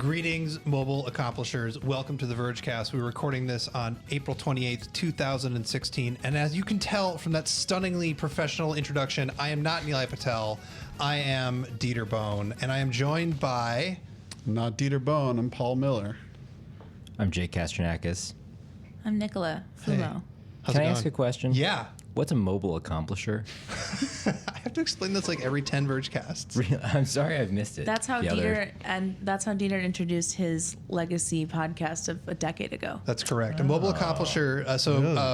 Greetings, mobile accomplishers. Welcome to the Vergecast. We're recording this on April 28th, 2016. And as you can tell from that stunningly professional introduction, I am not Nilay Patel. I am Dieter Bone. And I am joined by... Not Dieter Bone. I'm Paul Miller. I'm Jake Kastrenakes. I'm Nicola Fumo. How's Can it I going? ask a question? Yeah. What's a mobile accomplisher? I have to explain this like every 10 Vergecasts. I'm sorry I've missed it. That's how The other- Dieter introduced his legacy podcast of a decade ago. That's correct. A mobile accomplisher.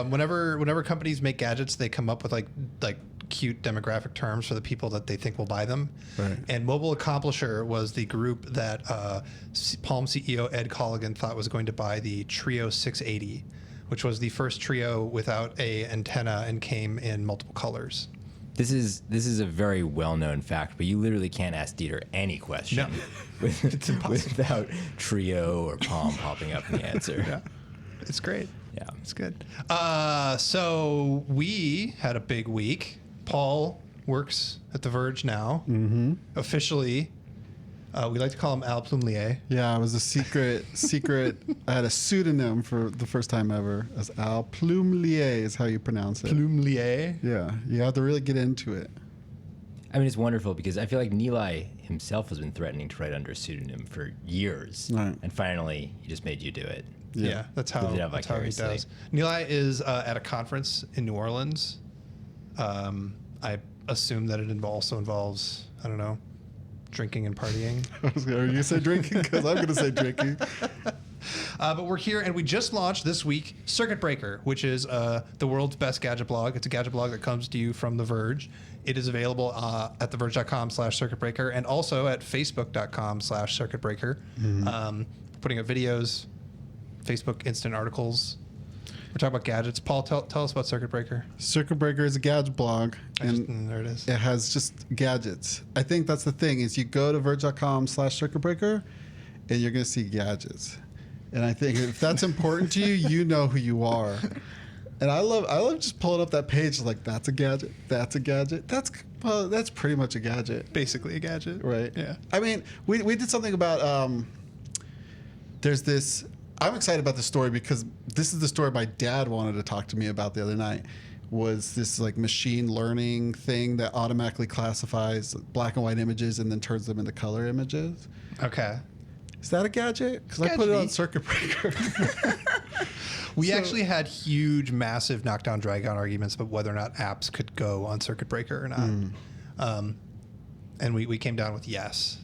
Whenever companies make gadgets, they come up with like cute demographic terms for the people that they think will buy them. Right. And mobile accomplisher was the group that Palm CEO Ed Colligan thought was going to buy the Trio 680, which was the first Trio without a antenna and came in multiple colors. This is a very well-known fact, but you literally can't ask Dieter any question without Trio or Palm popping up in the answer. Yeah, it's great. Yeah. It's good. So we had a big week. Paul works at The Verge now. Mm-hmm. Officially, we like to call him Al Plumlier. Yeah, it was a secret. I had a pseudonym for the first time ever as Al Plumlier is how you pronounce it. Plumlier. Yeah, you have to really get into it. I mean, it's wonderful because I feel like Nilay himself has been threatening to write under a pseudonym for years. Right. And finally, he just made you do it. Yeah, that's how Live it out he does. vicariously. Nilay is at a conference in New Orleans. I assume that it also involves, I don't know, drinking and partying. Are you going to say drinking? Because I'm going to say drinking. But we're here, and we just launched this week Circuit Breaker, which is the world's best gadget blog. It's a gadget blog that comes to you from The Verge. It is available at theverge.com/circuitbreaker and also at facebook.com/circuitbreaker. Mm-hmm. Putting up videos, Facebook instant articles. We're talking about gadgets. Paul, tell us about Circuit Breaker. Circuit Breaker is a gadget blog, and there it is. it has just gadgets. I think that's the thing is you go to verge.com/circuitbreaker, and you're going to see gadgets. And I think if that's important to you, you know who you are. And I love just pulling up that page like that's a gadget, that's a gadget. That's pretty much a gadget. Basically a gadget. Right. Yeah. I mean, we did something about there's this. I'm excited about this story because this is the story my dad wanted to talk to me about the other night. Was this like machine learning thing that automatically classifies black and white images and then turns them into color images? Okay. Is that a gadget? Because I put it on Circuit Breaker. We actually had huge, massive knockdown, drag-down arguments about whether or not apps could go on Circuit Breaker or not. And we came down with yes.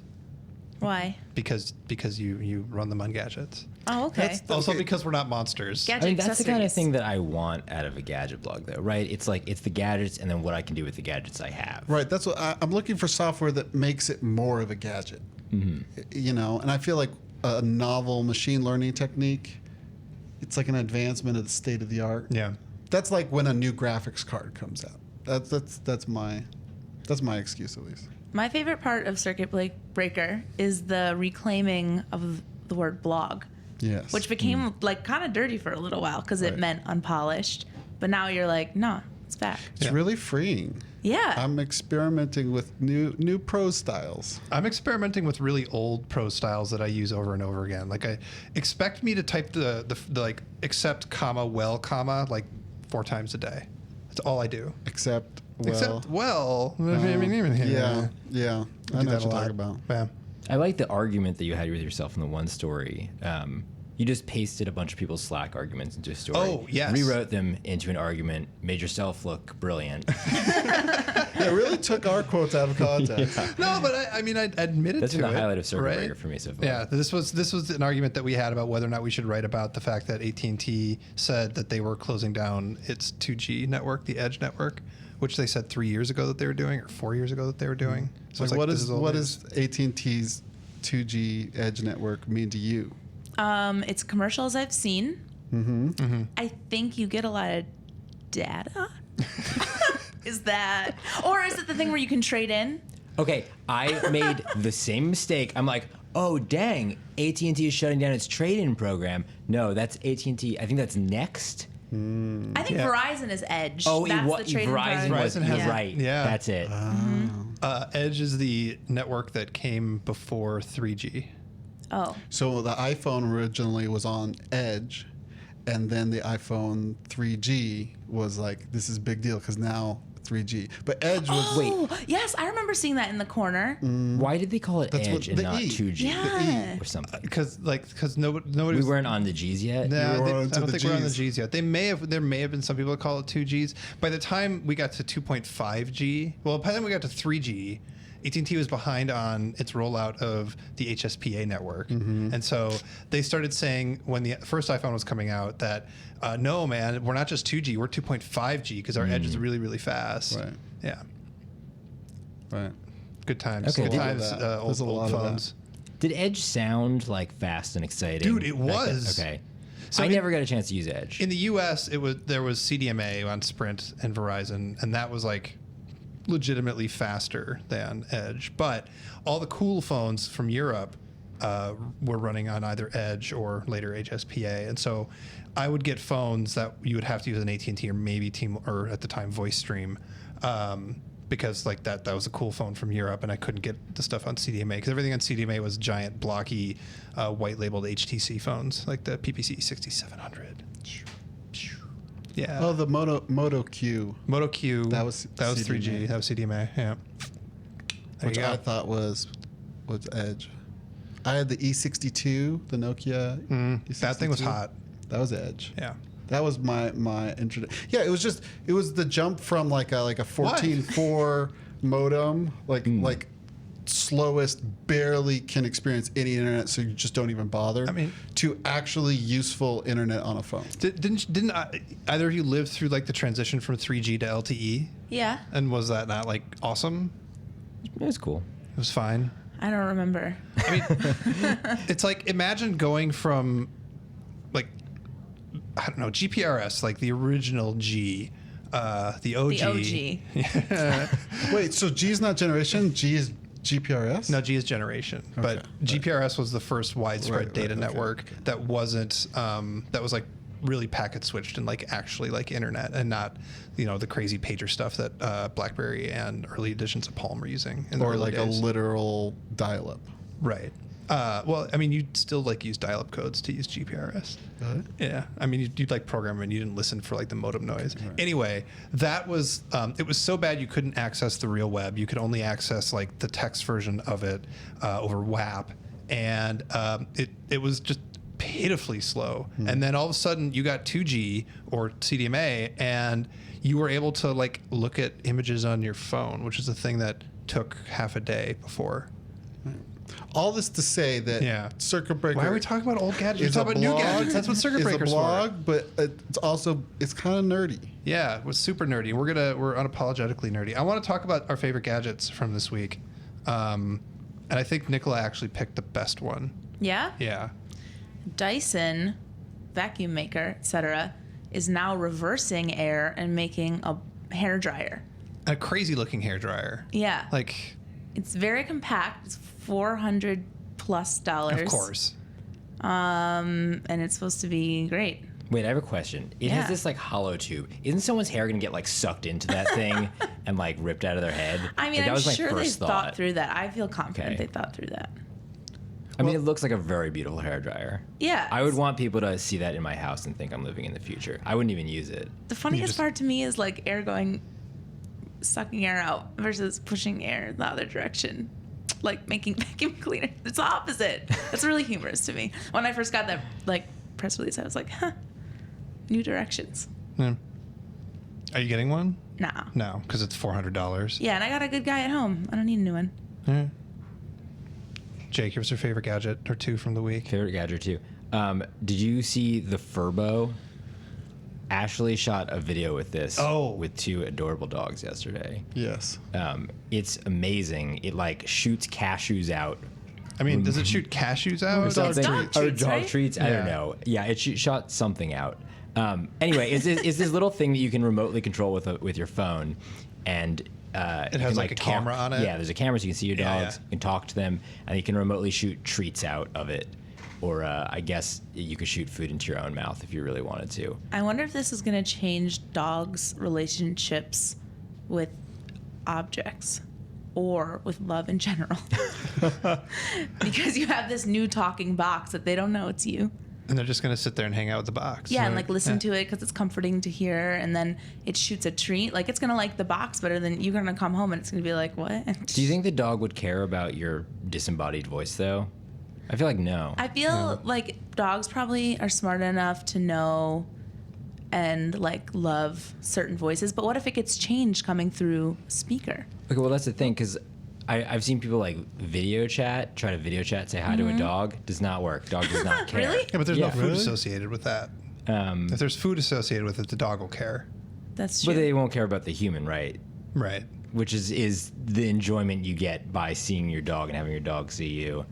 Why? Because you run them on gadgets. Oh, okay. Also because we're not monsters. Gadget I mean, that's the kind of accessories. thing that I want out of a gadget blog, though, right? It's like, it's the gadgets and then what I can do with the gadgets I have. Right. That's what I'm looking for, software that makes it more of a gadget. Mm-hmm. You know, and I feel like a novel machine learning technique, it's like an advancement of the state of the art. Yeah. That's like when a new graphics card comes out. That's my excuse, at least. My favorite part of Circuit Breaker is the reclaiming of the word blog, Yes. which became like kind of dirty for a little while because it Right. meant unpolished. But now you're like, nah, it's back. It's really freeing. Yeah. I'm experimenting with new prose styles. I'm experimenting with really old prose styles that I use over and over again. Like I expect me to type the like accept comma well comma like 4 times a day. That's all I do. Except Yeah. I know what you're talking about. Yeah. I like the argument that you had with yourself in the one story. You just pasted a bunch of people's Slack arguments into a story. Oh, yes. Rewrote them into an argument, made yourself look brilliant. Yeah, really took our quotes out of context. No, but I mean, I admitted That's to been the it, highlight of Circuit right? Breaker for me so far. Yeah, this was an argument that we had about whether or not we should write about the fact that AT&T said that they were closing down its 2G network, the Edge network, which they said 3 years ago that they were doing, or 4 years ago that they were doing. So Like, it's what this does AT&T's 2G Edge network mean to you? It's commercials I've seen. Mm-hmm. I think you get a lot of data. Is it the thing where you can trade in? Okay, I made the same mistake. I'm like, oh, dang, AT&T is shutting down its trade-in program. No, that's AT&T. I think that's Next. I think Verizon is Edge. Oh, That's what? the trade-in Verizon product. was Verizon has you're it. right. Yeah. That's it. Edge is the network that came before 3G. Oh. So the iPhone originally was on Edge, and then the iPhone 3G was like, this is a big deal because now 3G. But Edge was Oh, yes, I remember seeing that in the corner. Why did they call it That's what- Edge and the not E. 2G Yeah. or something? Because nobody We was. weren't on the G's yet. No, We were I on to don't the think we're on the Gs. G's yet. There may have been some people that call it 2Gs. By the time we got to 2.5G, well, by the time we got to 3G, AT&T was behind on its rollout of the HSPA network. And so they started saying when the first iPhone was coming out that, no, man, we're not just 2G, we're 2.5G because our edge is really, really fast. Right. Yeah. right. Good times. Okay. Good There's times, a lot of that. old There's a lot of that. phones. Did Edge sound like fast and exciting? Dude, it back then? was. Okay. So I it- never got a chance to use Edge. In the U.S., there was CDMA on Sprint and Verizon, and that was like legitimately faster than Edge. But all the cool phones from Europe were running on either Edge or later HSPA, and so I would get phones that you would have to use an AT&T or maybe or at the time VoiceStream. Because like that was a cool phone from Europe, and I couldn't get the stuff on CDMA because everything on CDMA was giant, blocky, white labeled HTC phones, like the PPC 6700. Yeah. Oh, the Moto Q, Moto Q. That was 3G. CDMA. That was CDMA. Yeah. There which you go. I thought was Edge. I had the E62, the Nokia. E62. That thing was hot. That was Edge. Yeah. That was my introduction. Yeah, it was the jump from like a 14.4 modem, like slowest, barely can experience any internet, so you just don't even bother. I mean- to actually useful internet on a phone. Didn't either of you live through like the transition from 3G to LTE? Yeah. And was that not like awesome? It was cool. It was fine. I don't remember. I mean, it's like imagine going from like I don't know GPRS, like the original G, the OG. The OG. Wait, so G is not generation. G is GPRS. No, G is generation, but Okay, GPRS was the first widespread Right, data okay, network that wasn't that was like really packet switched and like actually like internet and not the crazy pager stuff that BlackBerry and early editions of Palm were using in the or early like days. a literal dial-up. Right. Well, I mean, you'd still like use dial-up codes to use GPRS. Yeah. I mean, you'd like program them and you didn't listen for like the modem noise. Right. Anyway, that was, it was so bad you couldn't access the real web. You could only access like the text version of it over WAP. And it was just pitifully slow. And then all of a sudden you got 2G or CDMA and you were able to like look at images on your phone, which is a thing that took half a day before. All this to say that Yeah. Circuit Breaker. Why are we talking about old gadgets? We're is a talking about new blog- gadgets. That's what Circuit is Breaker's a blog, but it's kind of nerdy. Yeah, it was super nerdy. We're unapologetically nerdy. I want to talk about our favorite gadgets from this week, and I think Nicola actually picked the best one. Yeah. Yeah. Dyson vacuum maker, etc., is now reversing air and making a hair dryer. A crazy looking hair dryer. Yeah. Like, It's very compact. It's $400+ of course. And it's supposed to be great. Wait, I have a question. It Yeah. has this like hollow tube. Isn't someone's hair gonna get like sucked into that thing and like ripped out of their head? I mean, Like, that I'm was my sure they first thought through that. I feel confident Okay. they thought through that. I mean, it looks like a very beautiful hair dryer. Yeah. I would want people to see that in my house and think I'm living in the future. I wouldn't even use it. The funniest just- part to me is like sucking air out versus pushing air the other direction. Like making vacuum cleaner. It's the opposite. That's really humorous to me. When I first got that like press release, I was like, huh, new directions. Yeah. Are you getting one? Nah. No, because it's $400. Yeah, and I got a good guy at home. I don't need a new one. Yeah. Jake, what's your favorite gadget or two from the week? Favorite gadget too. Did you see the Furbo? Ashley shot a video with this with two adorable dogs yesterday. Yes. It's amazing. It like shoots cashews out. I mean, does it shoot cashews out? It's dog Something- treats. or treats, dog right? treats. I don't Yeah. know. Yeah, it shot something out. Anyway, it's this little thing that you can remotely control with your phone, and it has, like, a camera on it? Yeah, there's a camera so you can see your Yeah, dogs, yeah. you can talk to them, and you can remotely shoot treats out of it. Or I guess you could shoot food into your own mouth if you really wanted to. I wonder if this is going to change dogs' relationships with objects or with love in general. Because you have this new talking box that they don't know it's you. And they're just going to sit there and hang out with the box. Yeah, and like listen to it because it's comforting to hear, and then it shoots a treat. Like it's gonna like the box better than you're gonna come home and it's gonna be like, what? Do you think the dog would care about your disembodied voice though? I feel like no. I feel like dogs probably are smart enough to know and like love certain voices, but what if it gets changed coming through speaker? Okay, well that's the thing because I've seen people like try to video chat, say hi to a dog. Does not work. Dog does not care. Really? Yeah, but there's no food Really? associated with that. If there's food associated with it, the dog will care. That's true. But they won't care about the human, right? Right. Which is the enjoyment you get by seeing your dog and having your dog see you.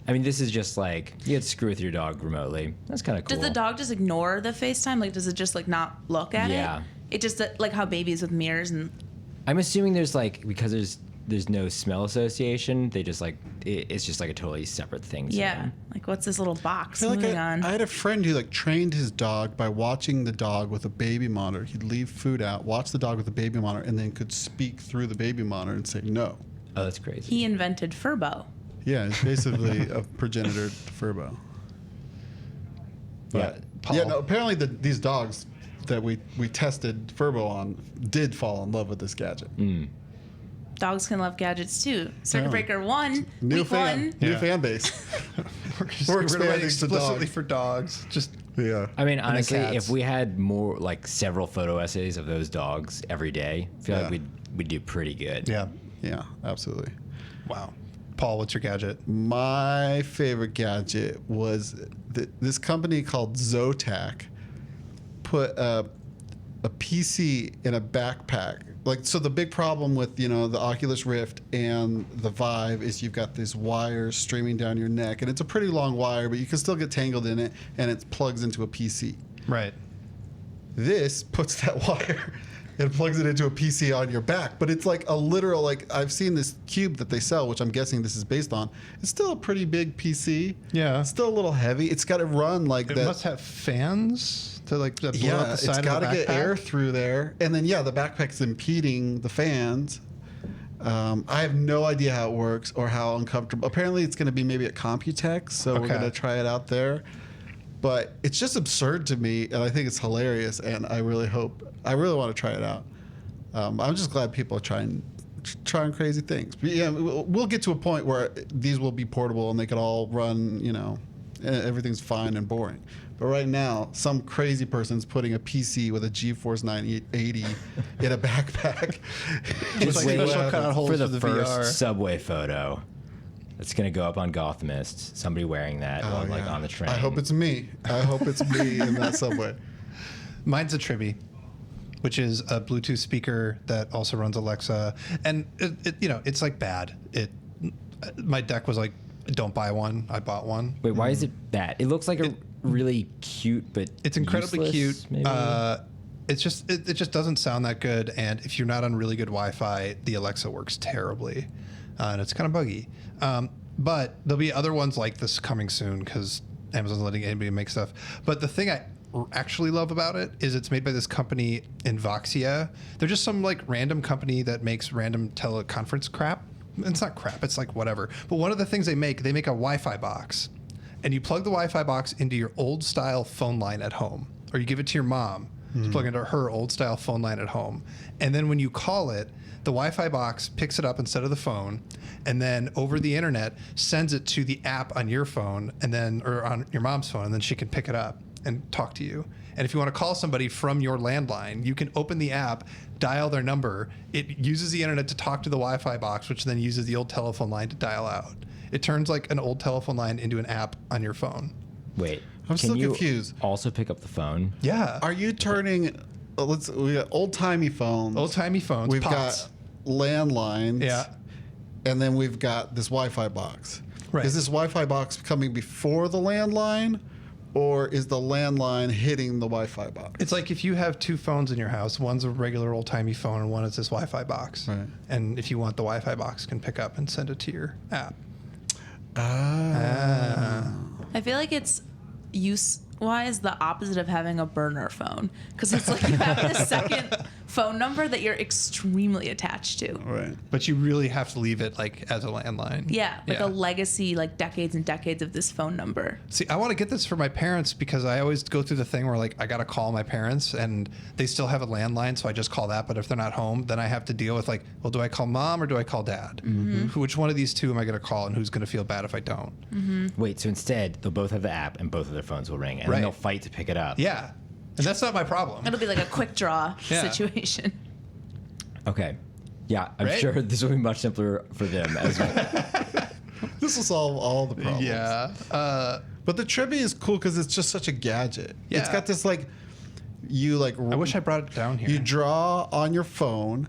I mean, this is just like you get to screw with your dog remotely. That's kind of cool. Does the dog just ignore the FaceTime? Like, does it just like not look at Yeah. it? It just like how babies with mirrors and I'm assuming there's like because there's no smell association. They just like it's just like a totally separate thing. To yeah. them. Like, what's this little box I feel moving like on? I had a friend who like trained his dog by watching the dog with a baby monitor. He'd leave food out, watch the dog with the baby monitor, and then could speak through the baby monitor and say no. Oh, that's crazy. He invented Furbo. Yeah, it's basically a progenitor Furbo. Yeah. Paul. Yeah, no, apparently these dogs that we tested Furbo on did fall in love with this gadget. Dogs can love gadgets too. Circuit Yeah. Breaker 1, New week fan, 1. new Yeah. fan base. We're gonna write expanding to explicitly dogs. for dogs. Just Yeah. I mean, the honestly, cats. if we had more like several photo essays of those dogs every day, I feel Yeah. like we'd do pretty good. yeah. Yeah, absolutely. Wow. Paul, what's your gadget? My favorite gadget was this company called Zotac put a PC in a backpack. Like, so the big problem with, the Oculus Rift and the Vive is you've got this wire streaming down your neck, and it's a pretty long wire, but you can still get tangled in it, and it plugs into a PC. Right. This puts that wire and plugs it into a PC on your back, but it's like a literal, like, I've seen this cube that they sell, which I'm guessing this is based on. It's still a pretty big PC. Yeah. It's still a little heavy. It's got to run like It that. must have fans to like that blow Yeah, out the it's side got of to the get backpack. air through there. And then, the backpack's impeding the fans. I have no idea how it works or how uncomfortable. Apparently, it's going to be maybe at Computex, so we're Okay. going to try it out there. But it's just absurd to me, and I think it's hilarious, and I really want to try it out. I'm just glad people are trying crazy things. But yeah, we'll get to a point where these will be portable and they can all run, everything's fine and boring. But right now, some crazy person's putting a PC with a GeForce 980 in a backpack. Just like wait special cut holes for the for the first VR. subway photo. It's gonna go up on Gothamist. Somebody wearing that, Oh, like yeah. on the train. I hope it's me. I hope it's me in that subway. Mine's a Tribby, which is a Bluetooth speaker that also runs Alexa, and it's like bad. My deck was like, don't buy one. I bought one. Wait, why is it bad? It looks like a really cute, but It's incredibly useless, cute. Maybe? It's just it just doesn't sound that good, and if you're not on really good Wi-Fi, the Alexa works terribly, and it's kind of buggy. But there'll be other ones like this coming soon because Amazon's letting anybody make stuff. But the thing I actually love about it is it's made by this company Invoxia. They're just some like random company that makes random teleconference crap. It's not crap. It's like whatever. But one of the things they make a Wi-Fi box. And you plug the Wi-Fi box into your old style phone line at home, or you give it to your mom to plug into her old style phone line at home. And then when you call it, the Wi-Fi box picks it up instead of the phone, and then over the internet sends it to the app on your phone, or on your mom's phone, and then she can pick it up and talk to you. And if you want to call somebody from your landline, you can open the app, dial their number. It uses the internet to talk to the Wi-Fi box, which then uses the old telephone line to dial out. It turns like an old telephone line into an app on your phone. Wait, I'm can still you confused. Also pick up the phone. Yeah. Are you turning? We got old-timey phones. Old-timey phones. We've pots. got landlines. Yeah. And then we've got this Wi-Fi box. Right. Is this Wi-Fi box coming before the landline, or is the landline hitting the Wi-Fi box? It's like if you have two phones in your house, one's a regular old-timey phone and one is this Wi-Fi box. Right. And if you want, the Wi-Fi box can pick up and send it to your app. I feel like it's why is the opposite of having a burner phone? Because it's like you have this second phone number that you're extremely attached to. Right. But you really have to leave it like as a landline. Yeah, like a legacy, like decades and decades of this phone number. See, I want to get this for my parents because I always go through the thing where like I got to call my parents and they still have a landline, so I just call that. But if they're not home, then I have to deal with like, well, do I call mom or do I call dad? Which one of these two am I going to call, and who's going to feel bad if I don't? Wait, so instead they'll both have the app and both of their phones will ring, and then they'll fight to pick it up. Yeah, and that's not my problem. It'll be like a quick draw situation. Okay. Yeah, I'm Right? sure this will be much simpler for them as well. This will solve all the problems. Yeah. But the trivia is cool because it's just such a gadget. Yeah. It's got this like, you like. I wish I brought it down here. You draw on your phone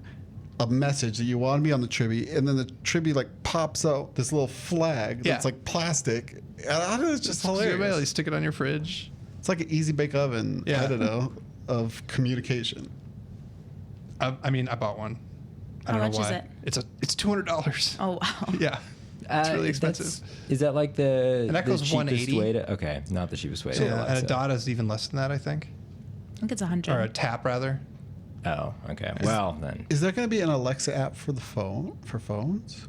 a message that you want to be on the trivia, and then the trivia like pops out this little flag that's like plastic. And I don't know, it's just hilarious. You stick it on your fridge. It's like an easy bake oven. Yeah. I don't know, of communication. I mean, I bought one. I How don't much know is why. it? It's $200. Oh, wow. Yeah. It's really expensive. Is that like the, And that the goes cheapest 180? way to? Okay, not the cheapest way to. Yeah, and a Alexa. dot is even less than that, I think. I think it's 100. Or a tap, rather. Oh, okay. Well then. Is there going to be an Alexa app for the phone, for phones?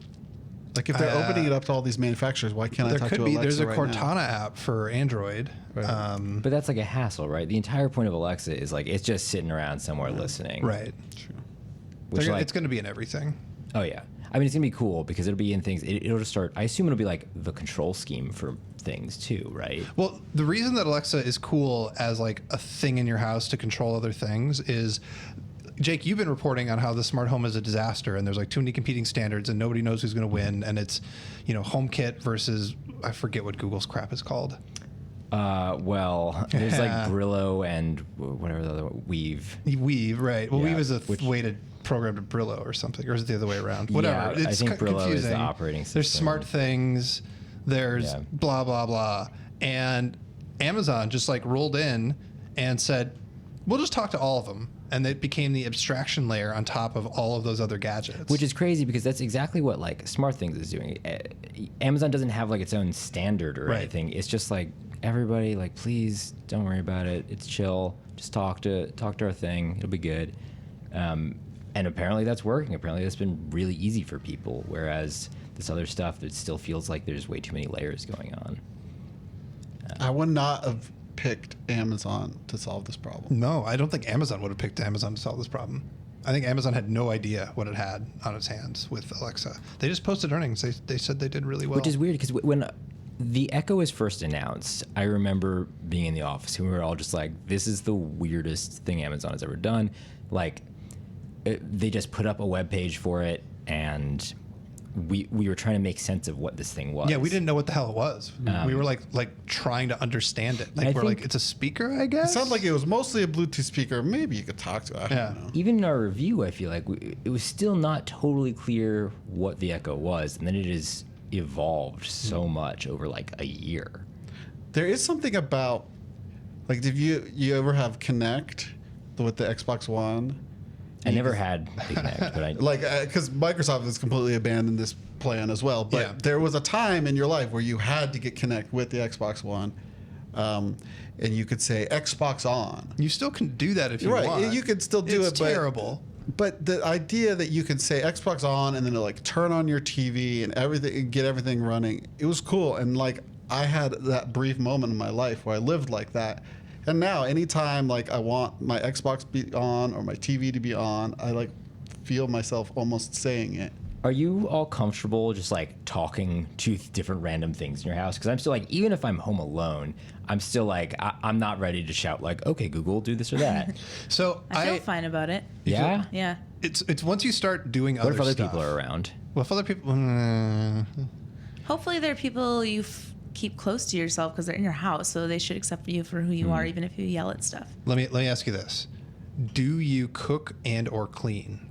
Like if they're opening it up to all these manufacturers, why can't I There talk could to be. Alexa There's a right Cortana now? app for Android. Right. But that's like a hassle, right? The entire point of Alexa is like it's just sitting around somewhere listening. Right. True. Which like, It's going to be in everything. oh yeah. I mean, it's gonna be cool because it'll be in things. It'll just start. I assume it'll be like the control scheme for things too, right? Well, the reason that Alexa is cool as like a thing in your house to control other things is, Jake, you've been reporting on how the smart home is a disaster and there's like too many competing standards and nobody knows who's going to win, and it's, HomeKit versus, I forget what Google's crap is called. Well, there's like Brillo and whatever the other one, Weave. Weave, right? Well, Yeah, Weave is a which- way to program to Brillo or something, or is it the other way around? Whatever. Yeah, I think Brillo is the confusing. operating There's system. smart things. There's Yeah. blah blah blah, and Amazon just like rolled in and said, "We'll just talk to all of them," and it became the abstraction layer on top of all of those other gadgets. Which is crazy because that's exactly what like SmartThings is doing. Amazon doesn't have like its own standard or Right. anything. It's just like everybody like, please don't worry about it. It's chill. Just talk to our thing. It'll be good. And apparently that's working. Apparently that's been really easy for people. Whereas this other stuff, it still feels like there's way too many layers going on. I would not have picked Amazon to solve this problem. No, I don't think Amazon would have picked Amazon to solve this problem. I think Amazon had no idea what it had on its hands with Alexa. They just posted earnings. They said they did really well. Which is weird because when the Echo was first announced, I remember being in the office and we were all just like, this is the weirdest thing Amazon has ever done. Like, they just put up a web page for it and we were trying to make sense of what this thing was. Yeah, we didn't know what the hell it was. We were like trying to understand it. Like I we're like, think- it's a speaker, I It guess. sounded like it was mostly a Bluetooth speaker. Maybe you could talk to it. I Yeah. don't know. Even in our review, I feel like it was still not totally clear what the Echo was, and then it has evolved so much over like a year. There is something about, like, did you ever have Kinect with the Xbox One? I never had the Kinect, but I Like, because Microsoft has completely abandoned this plan as well. But Yeah. there was a time in your life where you had to get Kinect with the Xbox One, and you could say Xbox on. You still can do that if you Right, want. you could still do it's it, but- terrible. But the idea that you can say Xbox on and then it'll like turn on your TV and everything, get everything running, it was cool. And like I had that brief moment in my life where I lived like that. And now anytime like I want my Xbox to be on or my TV to be on, I like feel myself almost saying it. Are you all comfortable just like talking to different random things in your house? Because I'm still like, even if I'm home alone, I'm still like, I'm not ready to shout like, okay, Google, do this or that. So I feel fine about it. Yeah? Yeah. It's once you start doing What other if other stuff. people are around? Well, if other people, Hopefully, there are people you keep close to yourself because they're in your house, so they should accept you for who you are, even if you yell at stuff. let me ask you this: do you cook and or clean?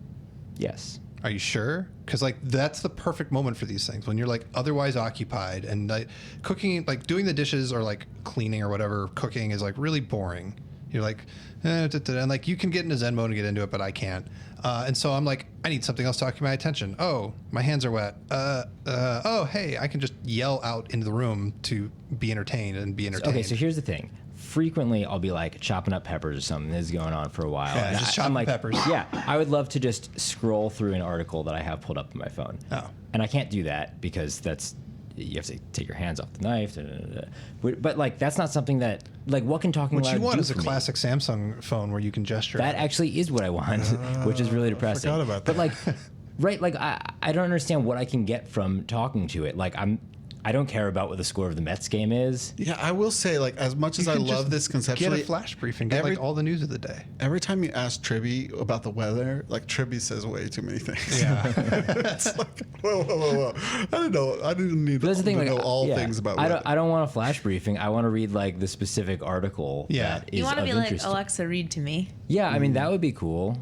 Yes. Are you sure? Because like that's the perfect moment for these things when you're like otherwise occupied and like cooking, like doing the dishes or like cleaning or whatever. Cooking is like really boring. You're like, and like you can get into Zen mode and get into it, but I can't. And so I'm like, I need something else to occupy my attention. Oh, my hands are wet. Oh, hey, I can just yell out into the room to be entertained and be entertained. Okay, so here's the thing. frequently I'll be like chopping up peppers or something. This is going on for a while. Yeah, And just I'm chopping like, peppers. Yeah, I would love to just scroll through an article that I have pulled up on my phone. Oh. And I can't do that because you have to take your hands off the knife. But like, that's not something that, like, what can talking What loud you want do is a for me? classic Samsung phone where you can gesture. That actually is what I want, which is really depressing. forgot about But that. like, right, like I don't understand what I can get from talking to it. Like I don't care about what the score of the Mets game is. Yeah, I will say, like, as much as You I can love just this conceptually, Get a flash briefing. Get every- like all the news of the day. every time you ask Tribby about the weather, like Tribby says way too many things. Yeah. It's like, whoa. I didn't know. I didn't need But that's the thing, to like, know all yeah, things about I weather. don't. I don't want a flash briefing. I want to read like the specific article. Yeah. That is You want to of be like, interest. Alexa, read to me. Yeah, I mean that would be cool.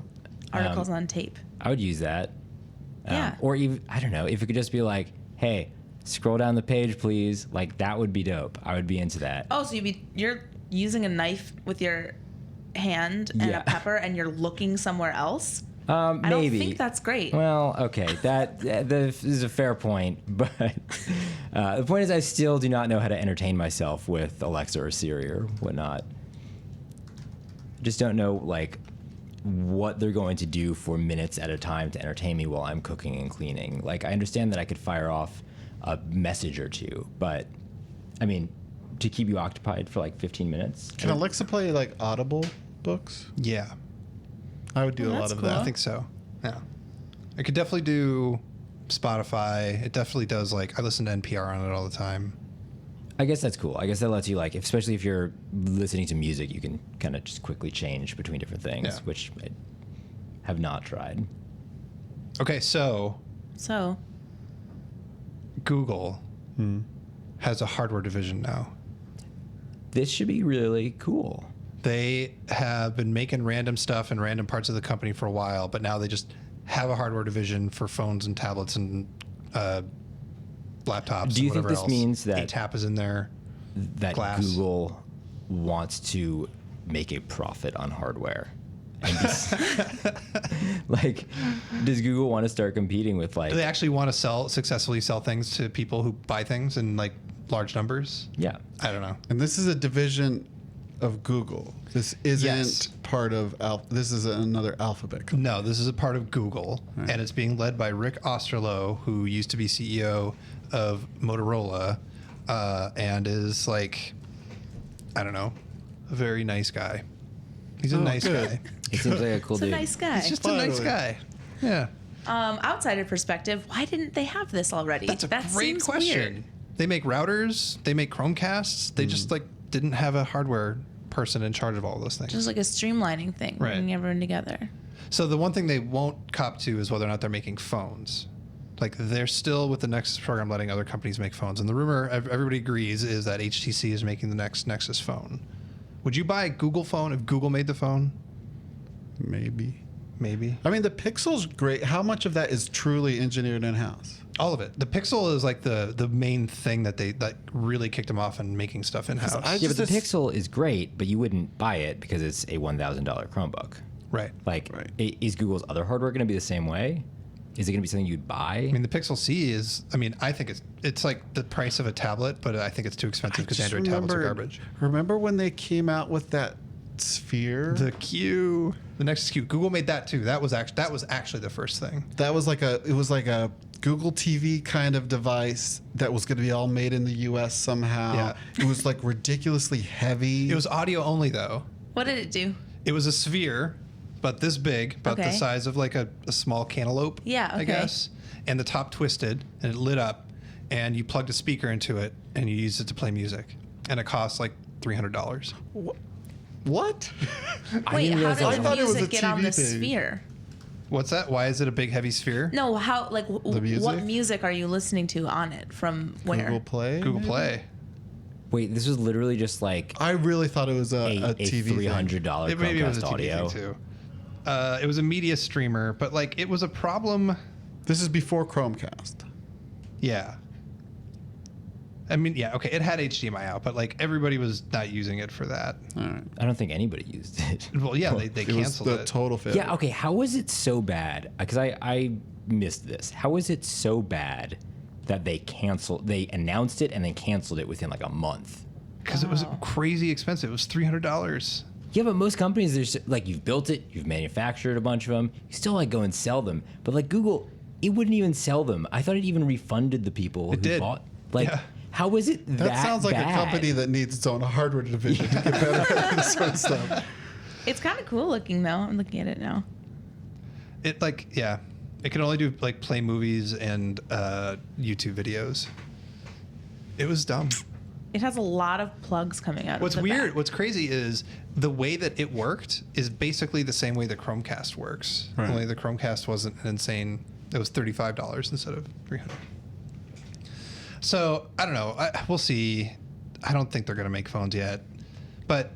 Articles on tape. I would use that. Yeah. Or even I don't know if it could just be like, hey, scroll down the page, please. Like that would be dope. I would be into that. Oh, so you're using a knife with your hand and Yeah. a pepper, and you're looking somewhere else. I Maybe. don't think that's great. Well, okay, that is a fair point, but the point is, I still do not know how to entertain myself with Alexa or Siri or whatnot. Just don't know like what they're going to do for minutes at a time to entertain me while I'm cooking and cleaning. Like I understand that I could fire off a message or two, but I mean, to keep you occupied for like 15 minutes. Can Alexa play like Audible books? Yeah. I would do Oh, a lot that's of cool. that. I think so. Yeah. I could definitely do Spotify. It definitely does like I listen to NPR on it all the time. I guess that's cool. I guess that lets you like, especially if you're listening to music, you can kind of just quickly change between different things, Yeah. which I have not tried. Okay, so So, Google has a hardware division now. This should be really cool. They have been making random stuff in random parts of the company for a while, but now they just have a hardware division for phones and tablets and laptops. Do you and think whatever this else. means that- ATAP is in there? That Glass. Google wants to make a profit on hardware. And like, does Google want to start competing with like? Do they actually want to successfully sell things to people who buy things in like large numbers? Yeah. I don't know. And this is a division of Google. This isn't Yes. part of this is another Alphabet company. No, this is a part of Google, and it's being led by Rick Osterloh, who used to be CEO of Motorola, and is like, I don't know, a very nice guy. He's a nice good. guy. It seems like a cool it's a dude. nice guy. He's just a nice Finally. guy. Yeah, Outsider perspective, why didn't they have this already? that's a that great seems question. Weird. They make routers, they make Chromecasts. They just like didn't have a hardware person in charge of all those things. Just like a streamlining thing, Right. bringing everyone together. So the one thing they won't cop to is whether or not they're making phones. Like they're still with the Nexus program letting other companies make phones. And the rumor, everybody agrees, is that HTC is making the next Nexus phone. Would you buy a Google phone if Google made the phone? Maybe. Maybe. I mean, the Pixel's great. How much of that is truly engineered in house? All of it. The Pixel is like the main thing that really kicked them off in making stuff in house. I Yeah, but the just- Pixel is great, but you wouldn't buy it because it's a $1,000 Chromebook. Right. Like, Right. is Google's other hardware going to be the same way? Is it going to be something you'd buy? I mean, the Pixel C is. I mean, I think it's like the price of a tablet, but I think it's too expensive because just Android tablets are remembered- garbage. Remember when they came out with that sphere? The Nexus Q. Google made that too. That was actually the first thing. That was like a Google TV kind of device that was going to be all made in the U.S. somehow. Yeah. It was like ridiculously heavy. It was audio only though. What did it do? It was a sphere, but this big, about the Okay. size of like a small cantaloupe. Yeah, I okay. guess. And the top twisted, and it lit up, and you plugged a speaker into it, and you used it to play music, and it cost like $300. What? I Wait, didn't how realize that did was I thought the it was music a get on TV the thing. sphere? What's that? Why is it a big heavy sphere? No, how like The music? what music are you listening to on it from where? Google Play? Google maybe? Play. Wait, this was literally just like I really thought it was a a TV thing. $300 Maybe it was a Chromecast TV audio. thing too. It was a media streamer, but like it was a problem. This is before Chromecast. Yeah. I mean, yeah, okay, it had HDMI out, but like everybody was not using it for that. All right. I don't think anybody used it. Well, yeah, they It was canceled the it. total failure. Yeah, okay. How was it so bad? Because I missed this. How was it so bad that they announced it and then canceled it within like a month? because it was Wow. crazy expensive. It was $300. Yeah, but most companies, there's like you've built it, you've manufactured a bunch of them, you still like go and sell them. But like Google, it wouldn't even sell them. I thought it even refunded the people who did. bought. Like, Yeah. how is it that That sounds like bad? a company that needs its own hardware division to get better at this sort of stuff. It's kind of cool looking though. I'm looking at it now. It like yeah, it can only do like play movies and YouTube videos. It was dumb. It has a lot of plugs coming out. What's of the weird, back. what's crazy is the way that it worked is basically the same way the Chromecast works. Right. Only the Chromecast wasn't an insane. It was $35 instead of $300. So I don't know. We'll see. I don't think they're going to make phones yet. But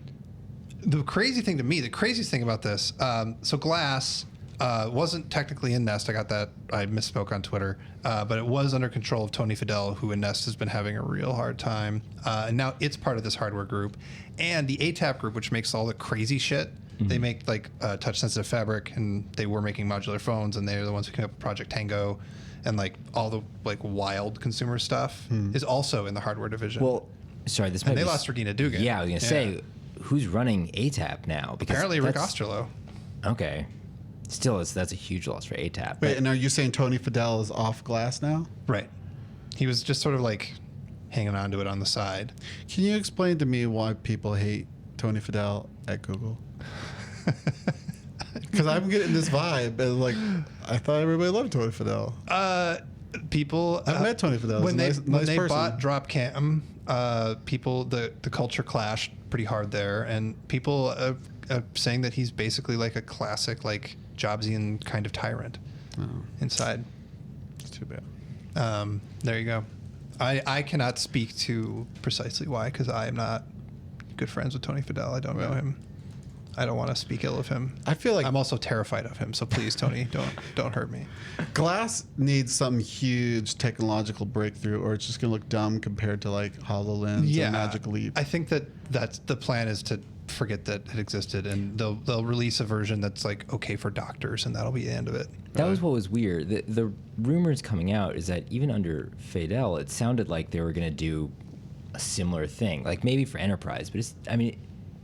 the crazy thing to me, the craziest thing about this, so Glass wasn't technically in Nest. I got that. I misspoke on Twitter. But it was under control of Tony Fadell, who in Nest has been having a real hard time. And now it's part of this hardware group. And the ATAP group, which makes all the crazy shit. They make like touch-sensitive fabric, and they were making modular phones, and they're the ones who came up with Project Tango, and like all the like wild consumer stuff is also in the hardware division. Well, sorry, this might and they be lost Regina Dugan. Yeah, I was gonna say, who's running ATAP now? Because Apparently Rick that's- Osterloh. Okay, still, that's a huge loss for ATAP. Wait, and are you saying Tony Fadell is off Glass now? Right. He was just sort of like hanging on to it on the side. Can you explain to me why people hate Tony Fadell at Google? Because I'm getting this vibe, and like I thought everybody loved Tony Fadell. People I've met Tony Fadell. when He's they a nice person. bought Dropcam, people the culture clashed pretty hard there, and people are saying that he's basically like a classic like Jobsian kind of tyrant inside. It's too bad. There you go. I cannot speak to precisely why, because I am not good friends with Tony Fadell. I don't know him. I don't want to speak ill of him. I feel like I'm also terrified of him. So please, Tony, don't hurt me. Glass needs some huge technological breakthrough, or it's just gonna look dumb compared to like HoloLens or Magic Leap. I think that's the plan, is to forget that it existed, and they'll release a version that's like okay for doctors, and that'll be the end of it. That was what was weird. The rumors coming out is that even under Fadell, it sounded like they were going to do a similar thing, like maybe for enterprise. But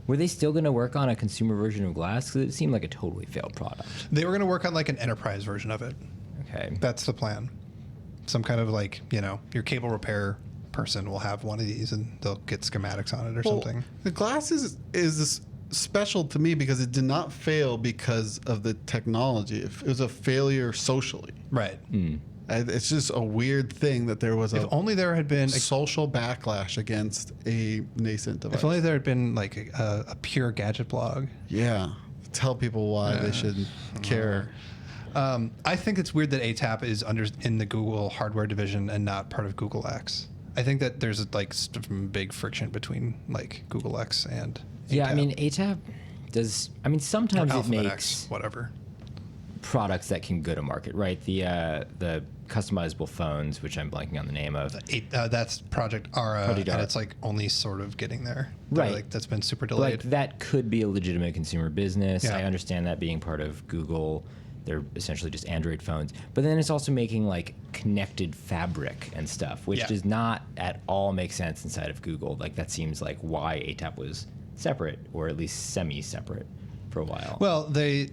were they still going to work on a consumer version of Glass? Because it seemed like a totally failed product. They were going to work on like an enterprise version of it. Okay. That's the plan. Some kind of like, your cable repair person will have one of these, and they'll get schematics on it or something. The Glass is this special to me because it did not fail because of the technology. It was a failure socially. Right. It's just a weird thing that there was If a only there had been social backlash against a nascent device. if only there had been like a pure gadget blog. Yeah. Tell people why they should care. I think it's weird that ATAP is in the Google hardware division and not part of Google X. I think that there's like some big friction between like Google X and Yeah, I ATAP. mean, ATAP does. I mean, sometimes it Alphabet makes X, whatever. products that can go to market, right? The customizable phones, which I'm blanking on the name of. That's Project Ara, Project and Ara. it's like only sort of getting there. Right. Like that's been super Like delayed. that could be a legitimate consumer business. Yeah. I understand that being part of Google. They're essentially just Android phones. But then it's also making like connected fabric and stuff, which Yeah. does not at all make sense inside of Google. Like that seems like why ATAP was separate, or at least semi-separate for a while. Well, the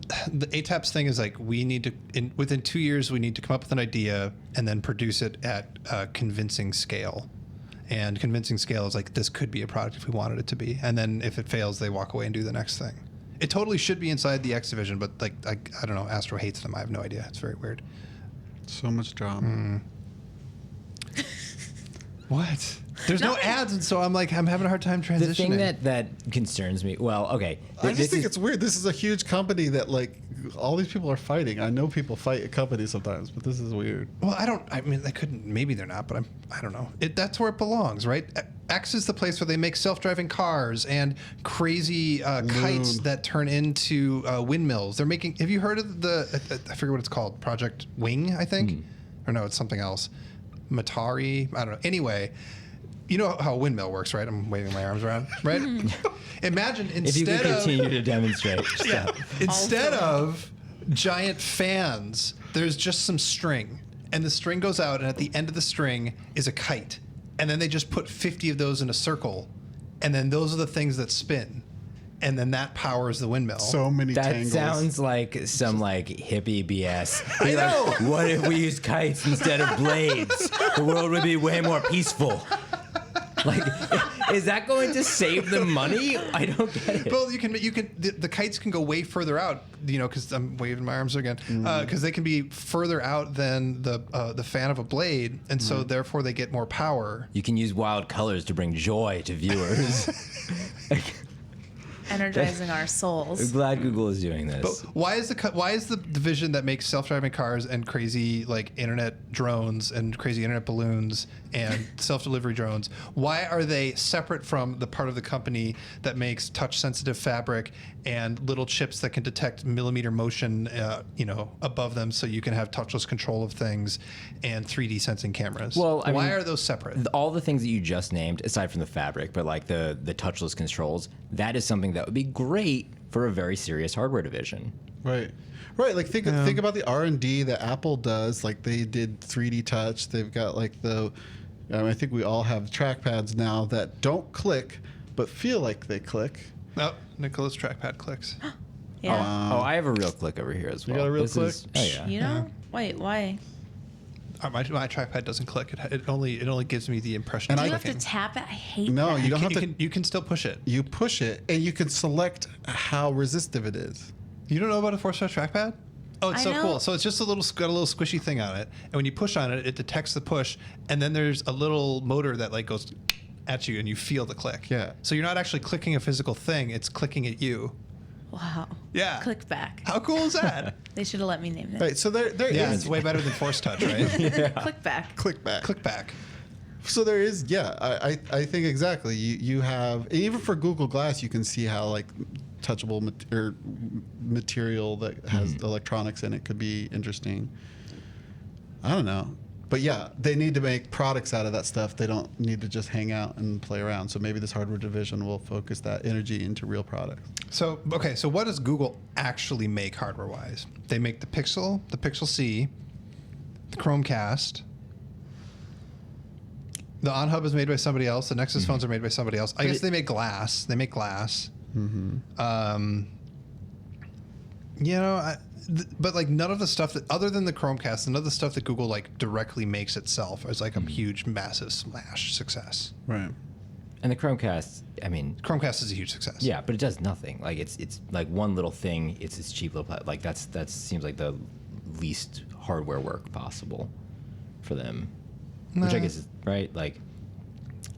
ATAP's thing is like we need to within 2 years we need to come up with an idea and then produce it at a convincing scale. And convincing scale is like this could be a product if we wanted it to be. And then if it fails, they walk away and do the next thing. It totally should be inside the X division, but like I don't know. Astro hates them. I have no idea. It's very weird. So much drama. What? There's no ads, and so I'm having a hard time transitioning. the thing that concerns me, well, okay. I this just think is- it's weird. This is a huge company that like all these people are fighting. I know people fight at companies sometimes, but this is weird. Well, I mean, they couldn't. Maybe they're not, but I don't know. That's where it belongs, right? X is the place where they make self-driving cars and crazy kites that turn into windmills. They're making. Have you heard of I forget what it's called. Project Wing, I think, or no, it's something else. Matari. I don't know. Anyway. You know how a windmill works, right? I'm waving my arms around, right? Imagine if you could instead of continue to demonstrate. instead of giant fans, there's just some string, and the string goes out, and at the end of the string is a kite, and then they just put 50 of those in a circle, and then those are the things that spin, and then that powers the windmill. So many That tangles. sounds like some like hippie BS. I Be know. Like, what if we used kites instead of blades? The world would be way more peaceful. Like, is that going to save them money? I don't get it. Well, the kites can go way further out, because I'm waving my arms again, because they can be further out than the fan of a blade, and so therefore they get more power. You can use wild colors to bring joy to viewers. Energizing our I'm souls. glad Google is doing this. But why is the division that makes self-driving cars and crazy like internet drones and crazy internet balloons and self-delivery drones, why are they separate from the part of the company that makes touch-sensitive fabric and little chips that can detect millimeter motion, above them, so you can have touchless control of things and 3D sensing cameras? Well, I why mean, are those separate? all the things that you just named, aside from the fabric, but like the touchless controls, that is something that would be great for a very serious hardware division. Right. Like think about the R&D that Apple does. Like they did 3D touch. They've got like I think we all have trackpads now that don't click, but feel like they click. Oh, Nicola's trackpad clicks. Yeah. Oh, I have a real click over here as well. got a real This click? is- oh yeah. You know? Wait, why? My trackpad doesn't click. It only gives me the impression. And of Do you have clicking. to tap it? I hate No, that. you don't have to. You can still push it. You push it, and you can select how resistive it is. You don't know about a 4-star trackpad? Oh, it's I so know. cool. So it's just got a little squishy thing on it, and when you push on it, it detects the push, and then there's a little motor that like goes at you, and you feel the click. Yeah. So you're not actually clicking a physical thing; it's clicking at you. Wow. Yeah. Click back. How cool is that? They should have let me name this. Right. So there Yeah, is it's way better than Force Touch, right? Click back. click back. Click back. So there is, I think exactly. You have, and even for Google Glass, you can see how like touchable material that has electronics in it could be interesting. I don't know. But yeah, they need to make products out of that stuff. They don't need to just hang out and play around. So maybe this hardware division will focus that energy into real products. So what does Google actually make hardware-wise? They make the Pixel C, the Chromecast. The OnHub is made by somebody else. The Nexus phones are made by somebody else. I guess they make glass. They make glass. But like none of the stuff that, other than the Chromecast, none of the stuff that Google like directly makes itself is like a huge, massive smash success. Right. And the Chromecast, I mean, Chromecast is a huge success. yeah, but it does nothing. Like it's like one little thing. It's this cheap little like that seems like the least hardware work possible for them, which I guess is right. Like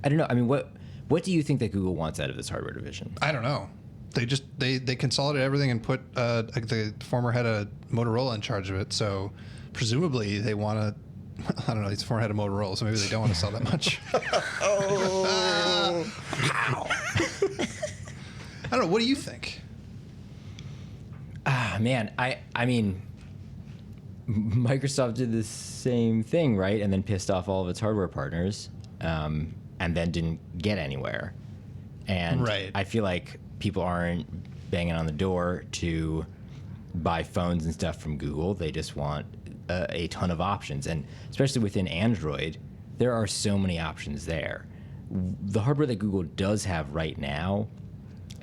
I don't know. I mean, what do you think that Google wants out of this hardware division? I don't know. They just they consolidate everything and put the former head of Motorola in charge of it. So presumably they want to. I don't know. He's the former head of Motorola, so maybe they don't want to sell that much. Oh. Wow. I don't know. What do you think? Ah, man, I mean, Microsoft did the same thing, right? And then pissed off all of its hardware partners, and then didn't get anywhere. And Right. I feel like people aren't banging on the door to buy phones and stuff from Google. They just want a ton of options. And especially within Android, there are so many options there. The hardware that Google does have right now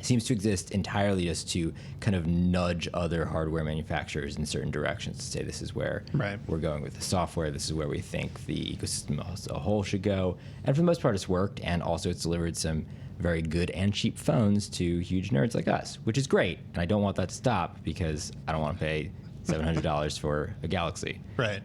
seems to exist entirely just to kind of nudge other hardware manufacturers in certain directions to say this is where Right. we're going with the software, this is where we think the ecosystem as a whole should go. And for the most part, it's worked, and also it's delivered some very good and cheap phones to huge nerds like us, which is great. And I don't want that to stop because I don't want to pay $700 for a Galaxy. Right.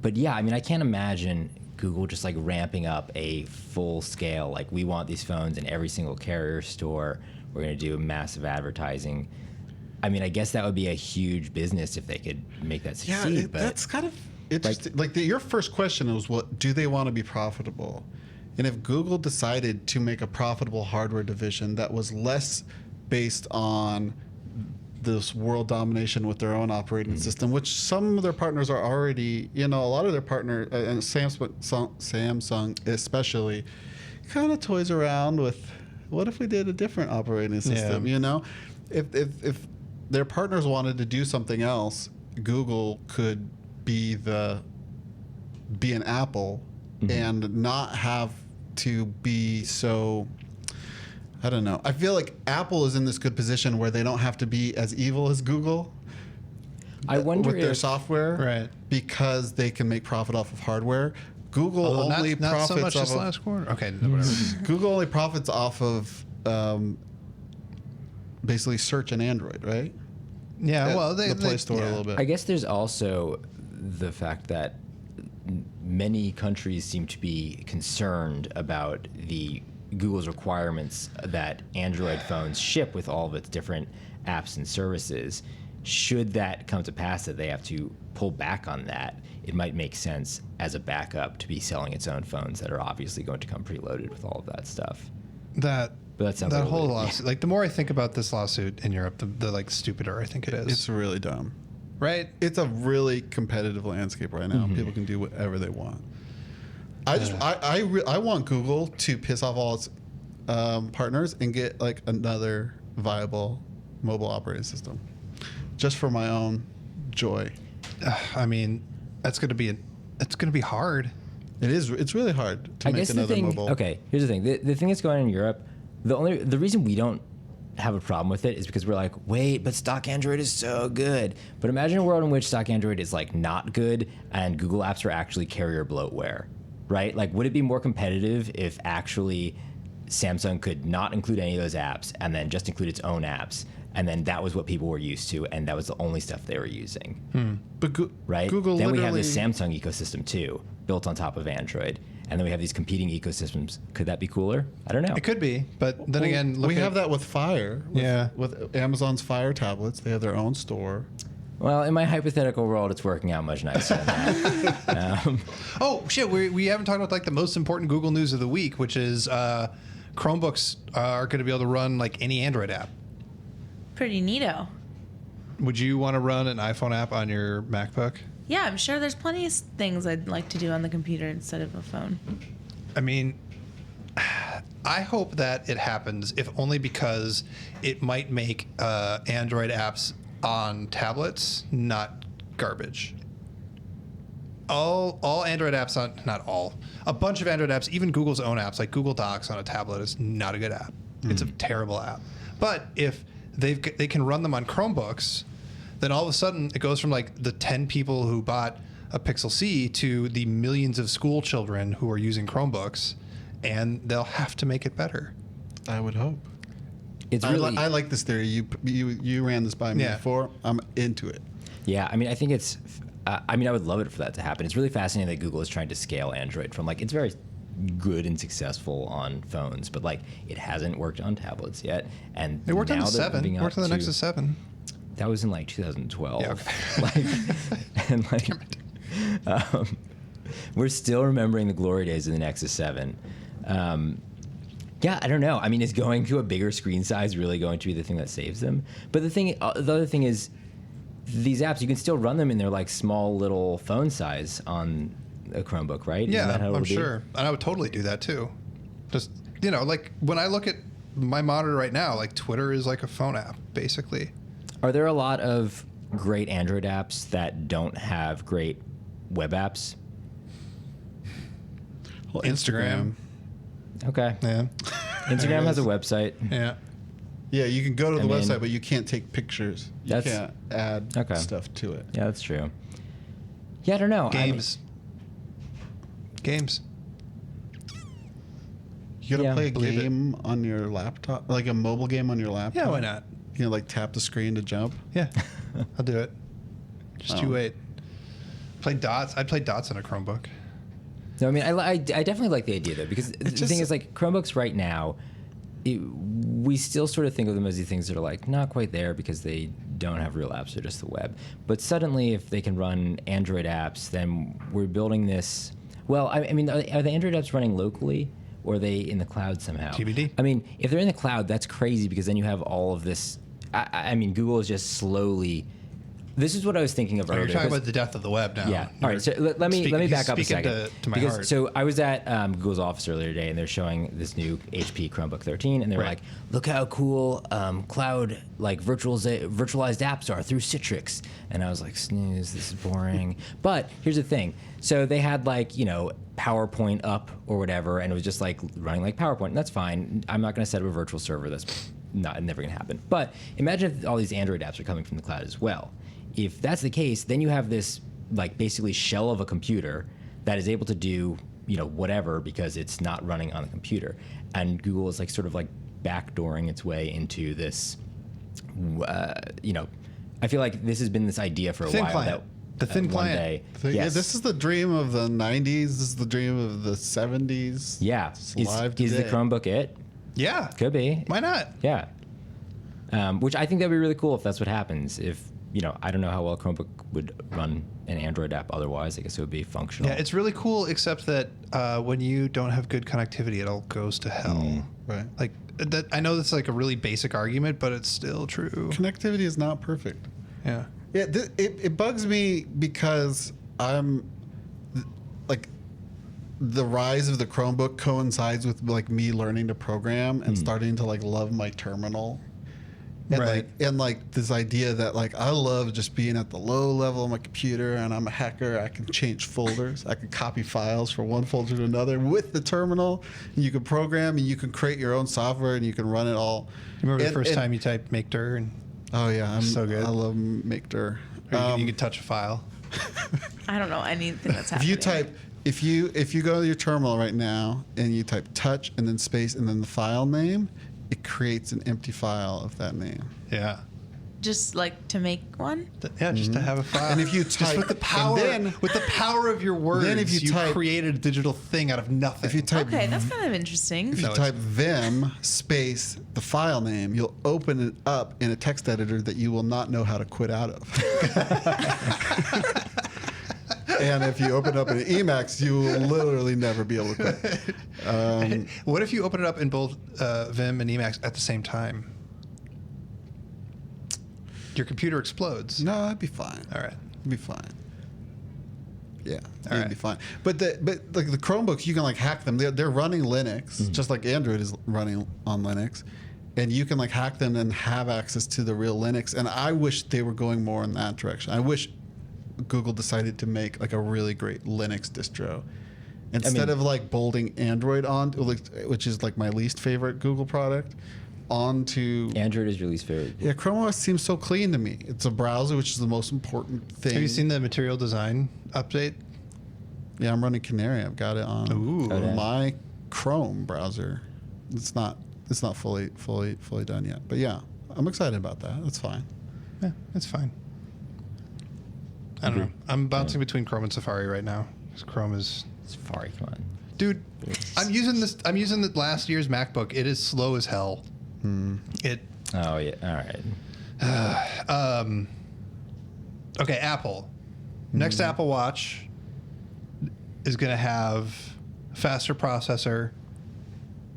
But yeah, I mean, I can't imagine Google just like ramping up a full scale, like we want these phones in every single carrier store. We're going to do massive advertising. I mean, I guess that would be a huge business if they could make that Yeah, succeed. but that's kind of interesting. Like your first question was, what do they want to be profitable? And if Google decided to make a profitable hardware division that was less based on this world domination with their own operating system, which some of their partners are already, a lot of their partners, and Samsung especially, kind of toys around with, what if we did a different operating system? Yeah. If their partners wanted to do something else, Google could be an Apple and not have to be so. I don't know. I feel like Apple is in this good position where they don't have to be as evil as Google. I wonder with their if software, Right. because they can make profit off of hardware. Google Although only not profits so much off this of last quarter. Okay, no, whatever. Google only profits off of basically search and Android, right? Yeah, well, the Play Store yeah. a little bit. I guess there's also the fact that many countries seem to be concerned about the Google's requirements that Android phones ship with all of its different apps and services. Should that come to pass that they have to pull back on that, it might make sense as a backup to be selling its own phones that are obviously going to come preloaded with all of that stuff. But that sounds that like a whole little- lawsuit. Like the more I think about this lawsuit in Europe, the like stupider I think it is. It's really dumb. Right? It's a really competitive landscape right now. People can do whatever they want. I want Google to piss off all its partners and get like another viable mobile operating system, just for my own joy. I mean, it's going to be hard. It is. It's really hard to I make guess the another thing. mobile. Okay, here's the thing. The thing that's going on in Europe, the reason we don't have a problem with it is because we're like, wait, but stock Android is so good. But imagine a world in which stock Android is like not good and Google apps are actually carrier bloatware, right? Like, would it be more competitive if actually Samsung could not include any of those apps and then just include its own apps? And then that was what people were used to, and that was the only stuff they were using. But Right? Google then we literally. have this Samsung ecosystem too, built on top of Android. And then we have these competing ecosystems. Could that be cooler? I don't know. It could be, but then again, look we at, have that with Fire. Yeah. With Amazon's Fire tablets, they have their own store. Well, in my hypothetical world, it's working out much nicer than that. Oh shit, we haven't talked about like the most important Google news of the week, which is Chromebooks are going to be able to run like any Android app. Pretty neato. Would you want to run an iPhone app on your MacBook? Yeah, I'm sure there's plenty of things I'd like to do on the computer instead of a phone. I mean, I hope that it happens, if only because it might make Android apps on tablets not garbage. All Android apps on, not all, a bunch of Android apps, even Google's own apps, like Google Docs on a tablet is not a good app. It's a terrible app. But if they can run them on Chromebooks, then all of a sudden it goes from like the 10 people who bought a Pixel C to the millions of school children who are using Chromebooks, and they'll have to make it better. I would hope. It's really, I like this theory. You ran this by me Yeah. before. I'm into it. yeah. I mean, I think it's. I mean, I would love it for that to happen. It's really fascinating that Google is trying to scale Android from like it's very good and successful on phones, but like it hasn't worked on tablets yet. And It worked on now the they're 7. moving It up worked on the to- Nexus 7. That was in like 2012. Yeah, okay. Like, and like, we're still remembering the glory days of the Nexus 7. Yeah, I don't know. I mean, is going to a bigger screen size really going to be the thing that saves them? But the other thing is, these apps you can still run them in their like small little phone size on a Chromebook, right? Isn't Yeah, that how it'll I'm be? sure. And I would totally do that too. Just, like when I look at my monitor right now, like Twitter is like a phone app, basically. Are there a lot of great Android apps that don't have great web apps? Well, Instagram. Okay. Yeah. Instagram has a website. Yeah. Yeah, you can go to the I mean- website, but you can't take pictures. You That's- can't add Okay. stuff to it. Yeah, that's true. Yeah, I don't know. Games. Games. You gotta Yeah. play a Believe it. game on your laptop, like a mobile game on your laptop. Yeah, why not? You can like tap the screen to jump. Yeah. I'll do it. Just you Oh. wait. Play dots. I'd play dots on a Chromebook. No, I mean, I definitely like the idea though, because the just- thing is, like, Chromebooks right now, we still sort of think of them as these things that are like not quite there because they don't have real apps; they're just the web. But suddenly, if they can run Android apps, then we're building this. Well, I mean, are the Android apps running locally, or are they in the cloud somehow? TBD. I mean, if they're in the cloud, that's crazy because then you have all of this. I mean, Google is just slowly this is what I was thinking of Oh, earlier. you're talking 'cause- about the death of the web now. Yeah. All right. So let me back up a speaking second. to my heart. So I was at Google's office earlier today, and they're showing this new HP Chromebook 13, and they were Right. like, "Look how cool cloud virtualized apps are through Citrix." And I was like, "Snooze, this is boring." But here's the thing. So they had PowerPoint up or whatever, and it was just like running like PowerPoint. And that's fine. I'm not going to set up a virtual server. That's never going to happen. But imagine if all these Android apps are coming from the cloud as well. If that's the case, then you have this basically shell of a computer that is able to do whatever because it's not running on the computer, and Google is sort of backdooring its way into this. I feel like this has been this idea for a Thin while. client. The thin one client. day, Yeah, this is the dream of the 90s. This is the dream of the 70s. yeah. It's Is live the today. Chromebook it? Yeah. Could be. Why not? Yeah. Which I think that'd be really cool if that's what happens. If I don't know how well Chromebook would run an Android app otherwise. I guess it would be functional. Yeah, it's really cool, except that when you don't have good connectivity, it all goes to hell. Right. That. I know that's a really basic argument, but it's still true. Connectivity is not perfect. Yeah. Yeah, it bugs me because the rise of the Chromebook coincides with me learning to program and starting to love my terminal. And Right. This idea that I love just being at the low level of my computer, and I'm a hacker. I can change folders. I can copy files from one folder to another with the terminal. And you can program, and you can create your own software, and you can run it all. You remember the And- first and- time you typed make dir and Oh yeah, So good. I love Makedir. you could touch a file? I don't know anything that's If happening. you if you go to your terminal right now and you type touch and then space and then the file name, it creates an empty file of that name. Yeah. Just to make one. Just to have a file. And if you just type- with the power, and then- with the power of your words, Then if you type- created a digital thing out of nothing. If you type Okay, that's kind of interesting. if you No, type vim space the file name, you'll open it up in a text editor that you will not know how to quit out of. And if you open up an Emacs, you will literally never be able to quit. What if you open it up in both Vim and Emacs at the same time? Your computer explodes. No, that'd be fine. All right. It'd be fine. Yeah, All it'd right. be fine. But the Chromebooks, you can hack them. They're running Linux, just like Android is running on Linux, and you can hack them and have access to the real Linux. And I wish they were going more in that direction. I wish Google decided to make a really great Linux distro instead of bolting Android on, which is my least favorite Google product, onto. Android is your least favorite. Yeah, Chrome OS seems so clean to me. It's a browser, which is the most important thing. Have you seen the material design update? Yeah, I'm running Canary. I've got it on Ooh. Oh, yeah. my Chrome browser. It's not fully done yet. But yeah, I'm excited about that. That's fine. Yeah, it's fine. I don't know. I'm bouncing between Chrome and Safari right now. 'Cause Chrome is, Safari, come on. dude. I'm using the last year's MacBook. It is slow as hell. It. Oh yeah. All right. Okay, Apple. Next Apple Watch is going to have faster processor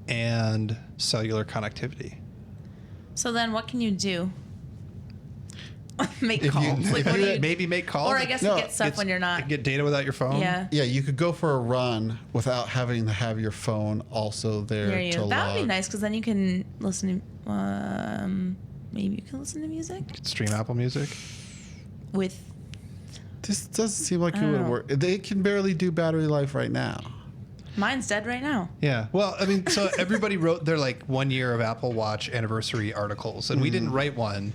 and cellular connectivity. So then, what can you do? Make If you- calls. if What do you- you- Maybe make calls. or I guess No, you get stuff when you're not. Get data without your phone. Yeah. Yeah, you could go for a run without having to have your phone also there Near to you. That would be log. nice because then you can listen to. Maybe you can listen to music Stream Apple Music. with. This doesn't seem like I it don't would know. work. They can barely do battery life right now. Mine's dead right now. Yeah. Well, I mean, so everybody wrote their 1 year of Apple Watch anniversary articles, and we didn't write one.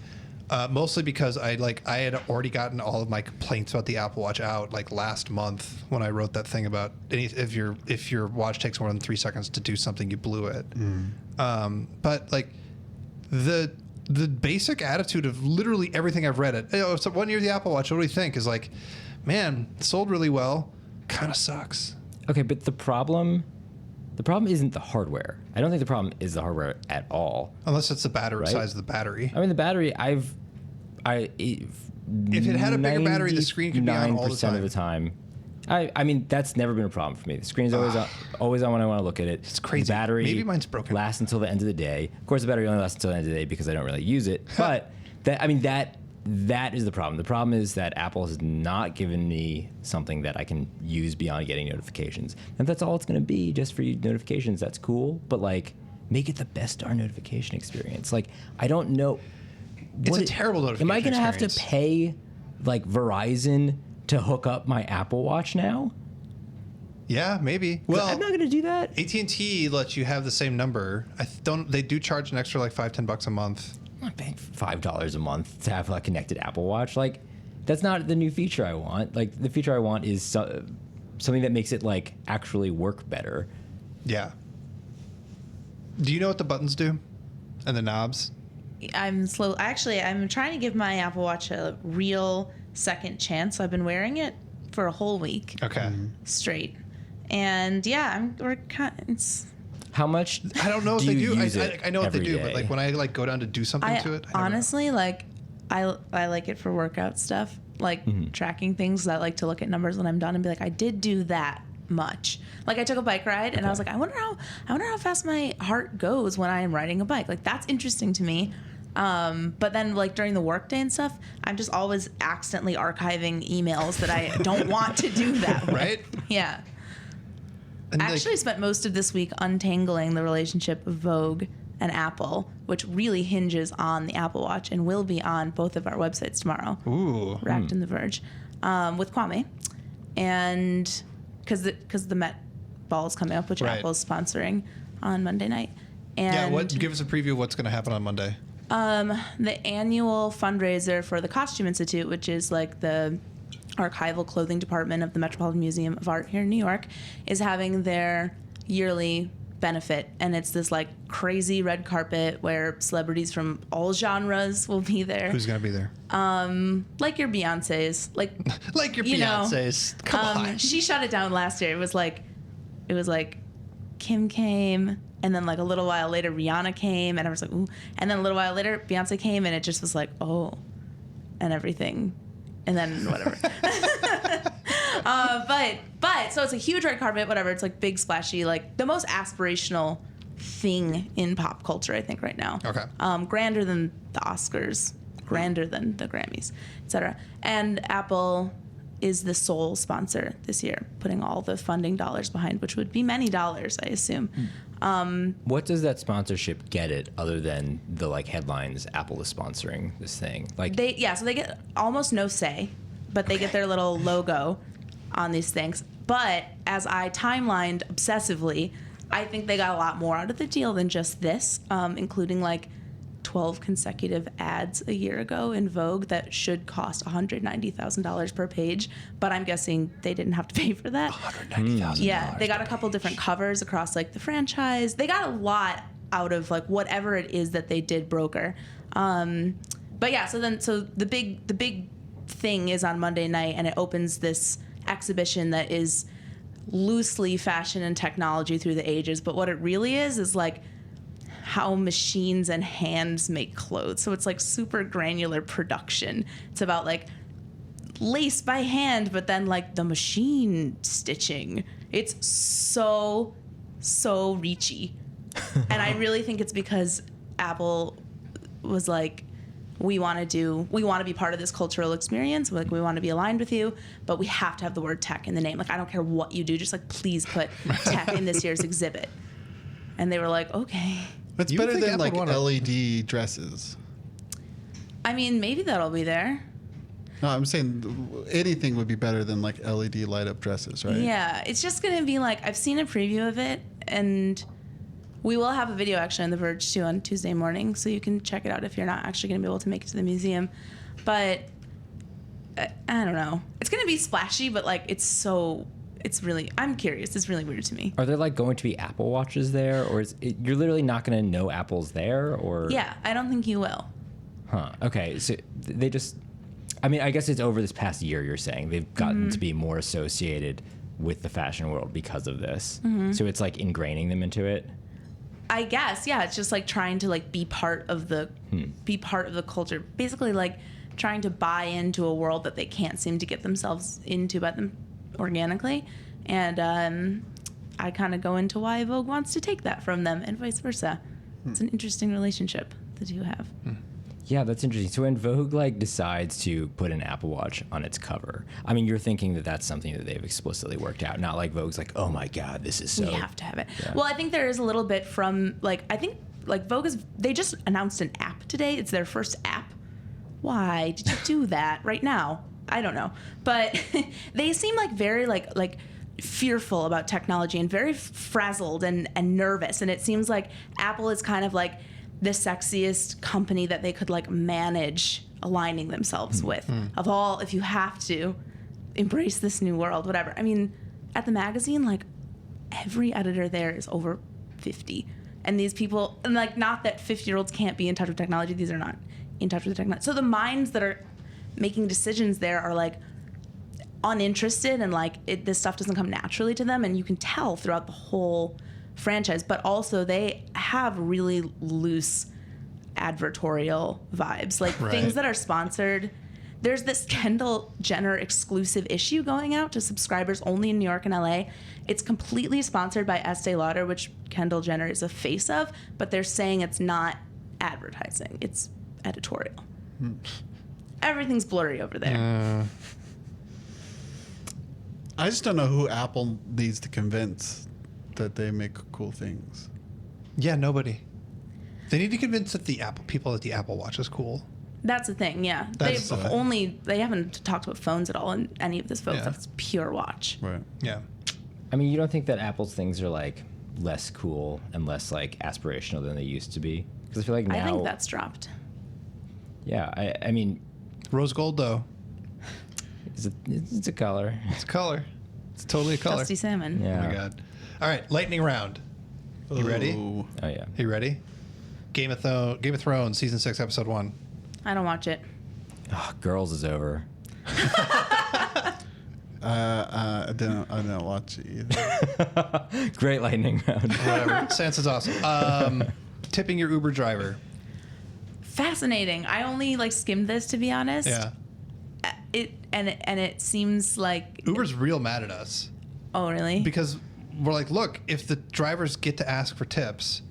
Mostly because I had already gotten all of my complaints about the Apple Watch out last month when I wrote that thing about if your watch takes more than 3 seconds to do something, you blew it. But the basic attitude of literally everything I've read so 1 year of the Apple Watch, what do we think? Is man, sold really well, kind of sucks. Okay, but the problem isn't the hardware. I don't think the problem is the hardware at all. Unless it's the battery Right? size of the battery. I mean, the battery. If it had a bigger battery, the screen could be on all the 99% of the time. I mean, that's never been a problem for me. The screen's always on when I want to look at it. It's crazy. The battery Maybe mine's broken. lasts until the end of the day. Of course, the battery only lasts until the end of the day because I don't really use it. But that that is the problem. The problem is that Apple has not given me something that I can use beyond getting notifications. And if that's all it's going to be, just for you notifications, that's cool. But like, make it the best darn notification experience. Like, I don't know. It's a terrible notification Am I going to have to experience. pay like Verizon to hook up my Apple Watch now? Yeah, maybe. Well, I'm not going to do that. AT&T lets you have the same number. They do charge an extra like $5-10 a month. I'm not paying $5 a month to have a connected Apple Watch. Like, that's not the new feature I want. Like, the feature I want is something that makes it like actually work better. Yeah. Do you know what the buttons do? And the knobs? I'm slow. Actually, I'm trying to give my Apple Watch a real second chance. I've been wearing it for a whole week Okay. straight, and yeah, it's. How much? I don't know if do they you do. use it I know what they every do, but day? like when I like go down to do something to it, I never- honestly like I like it for workout stuff, like tracking things. I like to look at numbers when I'm done and be like, I did do that much. Like I took a bike ride and I was like, I wonder how fast my heart goes when I am riding a bike. Like that's interesting to me. But then like during the workday and stuff, I'm just always accidentally archiving emails that I don't want to do that with. Right? Yeah. And, I like, actually spent most of this week untangling the relationship of Vogue and Apple, which really hinges on the Apple Watch and will be on both of our websites tomorrow. ooh. Racked in the Verge, with Kwame, and because the Met Ball is coming up, which Right. Apple is sponsoring on Monday night. And Yeah, give us a preview of what's going to happen on Monday. the annual fundraiser for the Costume Institute, which is like the archival clothing department of the Metropolitan Museum of Art here in New York, is having their yearly benefit, and it's this like crazy red carpet where celebrities from all genres will be there. Who's going to be there? Like your Beyonce's, like Like your you know, Beyonce's. Come on. she shut it down last year. It was like Kim came, and then like a little while later Rihanna came, and I was like, ooh, and then a little while later Beyonce came, and it just was like, oh, and everything, and then whatever. But so it's a huge red carpet, whatever. It's like big, splashy, like the most aspirational thing in pop culture, I think, right now. Okay. Grander than the Oscars, grander than the Grammys, etc. And Apple is the sole sponsor this year, putting all the funding dollars behind, which would be many dollars, I assume. What does that sponsorship get it other than the like headlines? Apple is sponsoring this thing. Like So they get almost no say, but they get their little logo on these things. But as I timelined obsessively, I think they got a lot more out of the deal than just this, including like 12 consecutive ads a year ago in Vogue that should cost $190,000 per page, but I'm guessing they didn't have to pay for that. $190,000. Yeah, they got a couple different covers across like the franchise. They got a lot out of like whatever it is that they did broker. But yeah, so the big thing is on Monday night, and it opens this exhibition that is loosely fashion and technology through the ages, but what it really is like how machines and hands make clothes. So it's like super granular production. It's about like lace by hand, but then like the machine stitching. It's so reachy. And I really think it's because Apple was like, we want to be part of this cultural experience. Like, we want to be aligned with you, but we have to have the word tech in the name. Like, I don't care what you do. Just like, please put tech in this year's exhibit. And they were like, okay. It's You would better think than Apple like would wanna- LED dresses. I mean, maybe that'll be there. No, I'm saying anything would be better than like LED light up dresses, right? Yeah, it's just going to be like, I've seen a preview of it, and we will have a video actually on The Verge too on Tuesday morning, so you can check it out if you're not actually going to be able to make it to the museum. But I don't know. It's going to be splashy, but like I'm curious. It's really weird to me. Are there like going to be Apple Watches there, or you're literally not going to know Apple's there, or? Yeah, I don't think you will. Huh. Okay. So they just. I mean, I guess it's over this past year. You're saying they've gotten to be more associated with the fashion world because of this. So it's like ingraining them into it. I guess, yeah. It's just like trying to like be part of the culture. Basically, like trying to buy into a world that they can't seem to get themselves into by them organically. And I kind of go into why Vogue wants to take that from them, and vice versa. It's an interesting relationship the two have. Yeah, that's interesting. So when Vogue like decides to put an Apple Watch on its cover, I mean, you're thinking that that's something that they've explicitly worked out, not like Vogue's like, oh my God, this is so. We have to have it. Yeah. Well, I think there is a little bit from like I think like Vogue they just announced an app today. It's their first app. Why did you do that right now? I don't know, but they seem like very like fearful about technology and very frazzled and nervous. And it seems like Apple is kind of like the sexiest company that they could like manage aligning themselves with. Of all, if you have to embrace this new world, whatever. I mean, at the magazine, like every editor there is over 50. And these people, and like not that 50-year-olds can't be in touch with technology. These are not in touch with the technology. So the minds that are making decisions there are like uninterested and like this stuff doesn't come naturally to them, and you can tell throughout the whole franchise. But also they have really loose advertorial vibes, like things that are sponsored. There's this Kendall Jenner exclusive issue going out to subscribers only in New York and LA. It's completely sponsored by Estee Lauder, which Kendall Jenner is a face of, but they're saying it's not advertising, it's editorial. Everything's blurry over there. I just don't know who Apple needs to convince that they make cool things. Yeah, nobody. They need to convince that the people that the Apple Watch is cool. That's the thing, yeah. That's They haven't talked about phones at all in any of this Vogue Yeah. stuff. It's pure watch. Right. Yeah. I mean, you don't think that Apple's things are like less cool and less like aspirational than they used to be? Because I feel like now. I think that's dropped. Yeah, I mean, Rose gold, though. it's a color. It's a color. It's totally a color. Dusty salmon. Yeah. Oh my God. All right, lightning round. You ready? Ooh. Oh yeah. You ready? Game of Thrones, season 6, episode 1. I don't watch it. Oh, Girls is over. I didn't watch it either. Great lightning round. Whatever. Sansa's awesome. Tipping your Uber driver. Fascinating. I only like skimmed this, to be honest. Yeah. It seems like Uber's real mad at us Oh, really? because we're like, look, if the drivers get to ask for tips,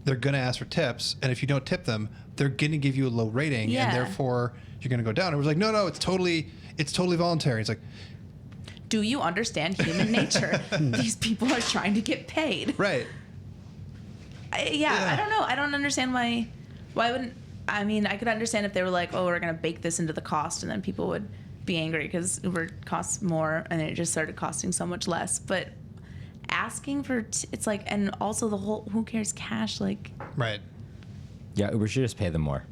they're going to ask for tips. And if you don't tip them, they're going to give you a low rating. Yeah. And therefore, you're going to go down. And we're like, no, it's totally voluntary. It's like, Do you understand human nature? These people are trying to get paid. right. I don't know. I don't understand why wouldn't. I mean, I could understand if they were like, oh, we're going to bake this into the cost, and then people would be angry because Uber costs more and it just started costing so much less. But asking for, it's like, and also the whole, who cares cash? Like, Right. Yeah, Uber should just pay them more.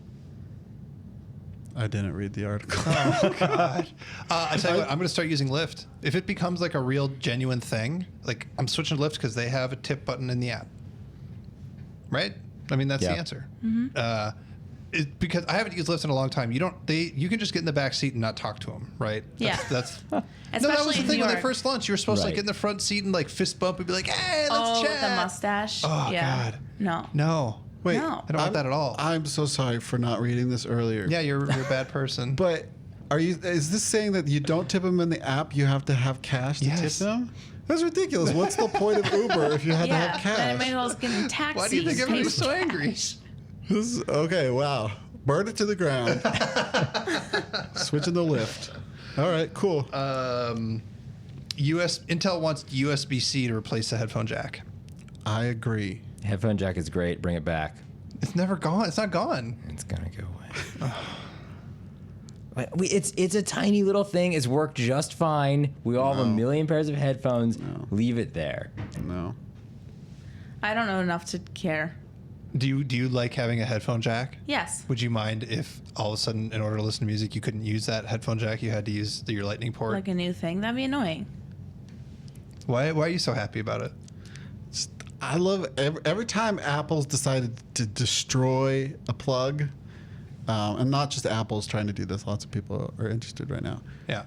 I didn't read the article. Oh, God. I tell you what, I'm going to start using Lyft. If it becomes like a real genuine thing, like I'm switching to Lyft because they have a tip button in the app. Right? I mean, that's the Yeah. answer. Because I haven't used Lyft in a long time. You can just get in the back seat and not talk to them, right? Yeah. That's no, that Especially was the in thing New when they York. first launched. You were supposed to like Right. get in the front seat and like fist bump and be like, hey, let's oh, chat. the mustache. Oh, yeah. God. No. No. Wait, No. I don't want that at all. I'm so sorry for not reading this earlier. Yeah, you're a bad person. But is this saying that you don't tip them in the app, you have to have cash to Yes. tip them? That's ridiculous. What's the point of Uber if you had to Yeah. have cash? Then I might as well get in taxis. Why do you think everybody was so pay angry? cash. Okay, wow. Burn it to the ground. Switching the lift. All right, cool. Intel wants USB-C to replace the headphone jack. I agree. Headphone jack is great. Bring it back. It's never gone. It's not gone. It's gonna go away. But it's a tiny little thing. It's worked just fine. We all have a million pairs of headphones. No. Leave it there. No. I don't know enough to care. Do you like having a headphone jack? Yes. Would you mind if all of a sudden, in order to listen to music, you couldn't use that headphone jack? You had to use your Lightning port. Like a new thing. That'd be annoying. Why are you so happy about it? I love every time Apple's decided to destroy a plug, and not just Apple's trying to do this. Lots of people are interested right now. Yeah.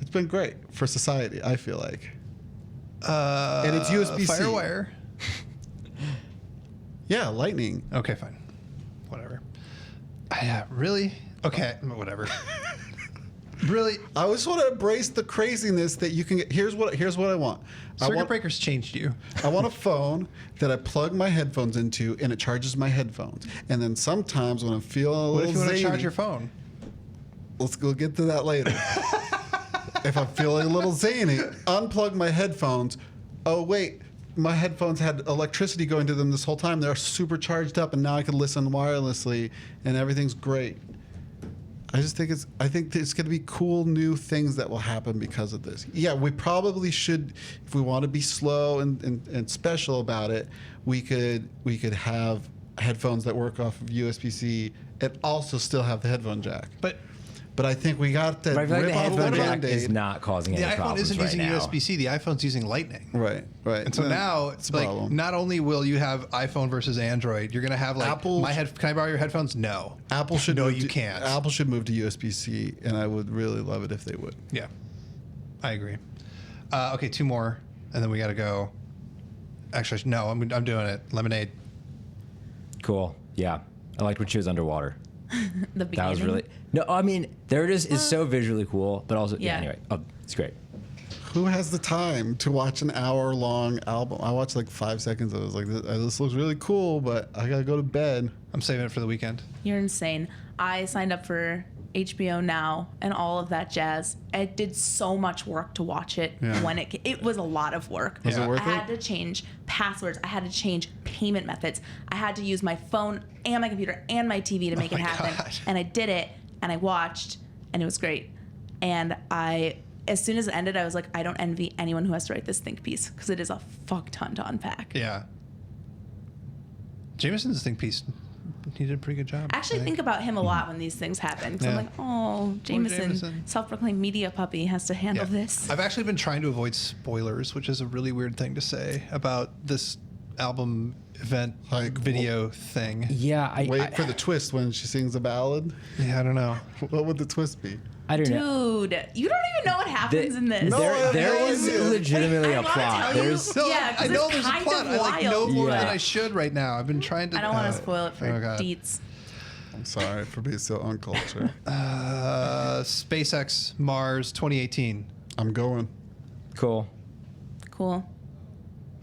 It's been great for society, I feel like. And it's USB-C. Firewire. Yeah, Lightning. Okay, fine. Whatever. Yeah, really? Okay, whatever. Really, I just want to embrace the craziness that you can get. Here's what I want. circuit breakers changed you. I want a phone that I plug my headphones into, and it charges my headphones. And then sometimes when I'm feeling a What little if you want to zany, charge your phone? we'll get to that later. If I'm feeling a little zany, unplug my headphones. Oh wait, my headphones had electricity going to them this whole time. They're super charged up, and now I can listen wirelessly, and everything's great. I think there's going to be cool new things that will happen because of this. Yeah, we probably should, if we want to be slow and special about it, we could have headphones that work off of USB-C and also still have the headphone jack. But I think we got to But I feel like rip the off the headphone jack is Band-Aid. not causing The any iPhone problems isn't right using now. USB-C. The iPhone's using Lightning. Right. And so now, it's a like, problem. not only will you have iPhone versus Android, you're gonna have like, Apple- can I borrow your headphones? No. Apple should No, move you to- can't. Apple should move to USB-C, and I would really love it if they would. Yeah, I agree. Okay, 2 more, and then we gotta go. Actually, no, I'm doing it. Lemonade. Cool. Yeah. I liked when she was underwater. The That beginning. was really no. I mean, there it is. It's so visually cool, but also yeah. Yeah. Anyway, it's great. Who has the time to watch an hour-long album? I watched like 5 seconds. I was like, this looks really cool, but I gotta go to bed. I'm saving it for the weekend. You're insane. I signed up for HBO Now and all of that jazz. I did so much work to watch it Yeah. when it was a lot of work. Was it worth I had it? to change passwords. I had to change payment methods. I had to use my phone and my computer and my TV to make it my happen. God. And I did it, and I watched, and it was great. And as soon as it ended, I was like, I don't envy anyone who has to write this think piece because it is a fuck ton to unpack. Yeah. Jameson's think piece. He did a pretty good job. I actually think about him a lot when these things happen because I'm Yeah. like, oh, Jameson, Jameson. self-proclaimed media puppy, has to handle this. I've actually been trying to avoid spoilers, which is a really weird thing to say about this album event Like, video thing. Yeah. Wait for the twist when she sings a ballad. Yeah, I don't know. What would the twist be? I don't know. Dude, you don't even know what happens in this. No, I have There no is idea. legitimately I a wanna plot. tell you- There's No, Yeah, 'cause I know it's there's a kind plot. of I like know wild. more Yeah. than I should right now. I've been trying to. I don't want to spoil it for oh God. deets. I'm sorry for being so uncultured. SpaceX Mars 2018. I'm going. cool. Cool.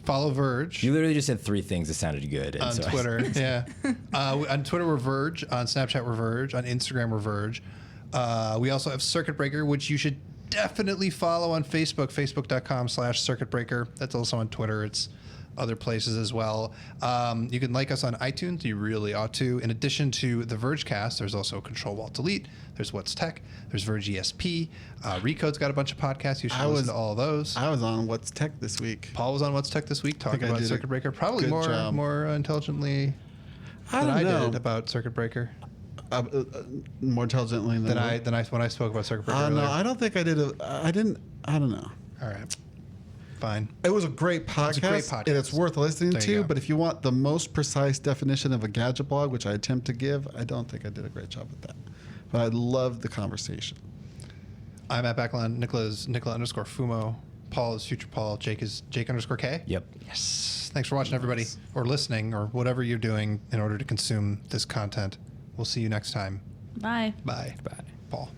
Follow Verge. You literally just said 3 things that sounded good. And On so Twitter, yeah. On Twitter, we're Verge. On Snapchat, we're Verge. On Instagram, we're Verge. We also have Circuit Breaker, which you should definitely follow on Facebook, facebook.com/Circuit Breaker. That's also on Twitter. It's other places as well. You can like us on iTunes. You really ought to. In addition to the Vergecast, there's also Control-Alt-Delete. There's What's Tech. There's Verge ESP. Recode's got a bunch of podcasts. You should listen to all of those. I was on What's Tech this week. Paul was on What's Tech this week talking think I about did a Circuit Breaker. Probably good job. more intelligently I than don't I know. did about Circuit Breaker. More intelligently than Than I when I spoke about Circuit Breaker. No, earlier. I don't think I did. I didn't. I don't know. All right, fine. It was a great podcast, a great podcast. and it's worth listening There you to. go. But if you want the most precise definition of a gadget blog, which I attempt to give, I don't think I did a great job with that. But I loved the conversation. I'm at Backline. Nicola_Fumo. Paul is Future Paul. Jake is Jake_K. Yep. Yes. Thanks for watching, everybody, or listening, or whatever you're doing in order to consume this content. We'll see you next time. Bye. Bye. Bye. Paul.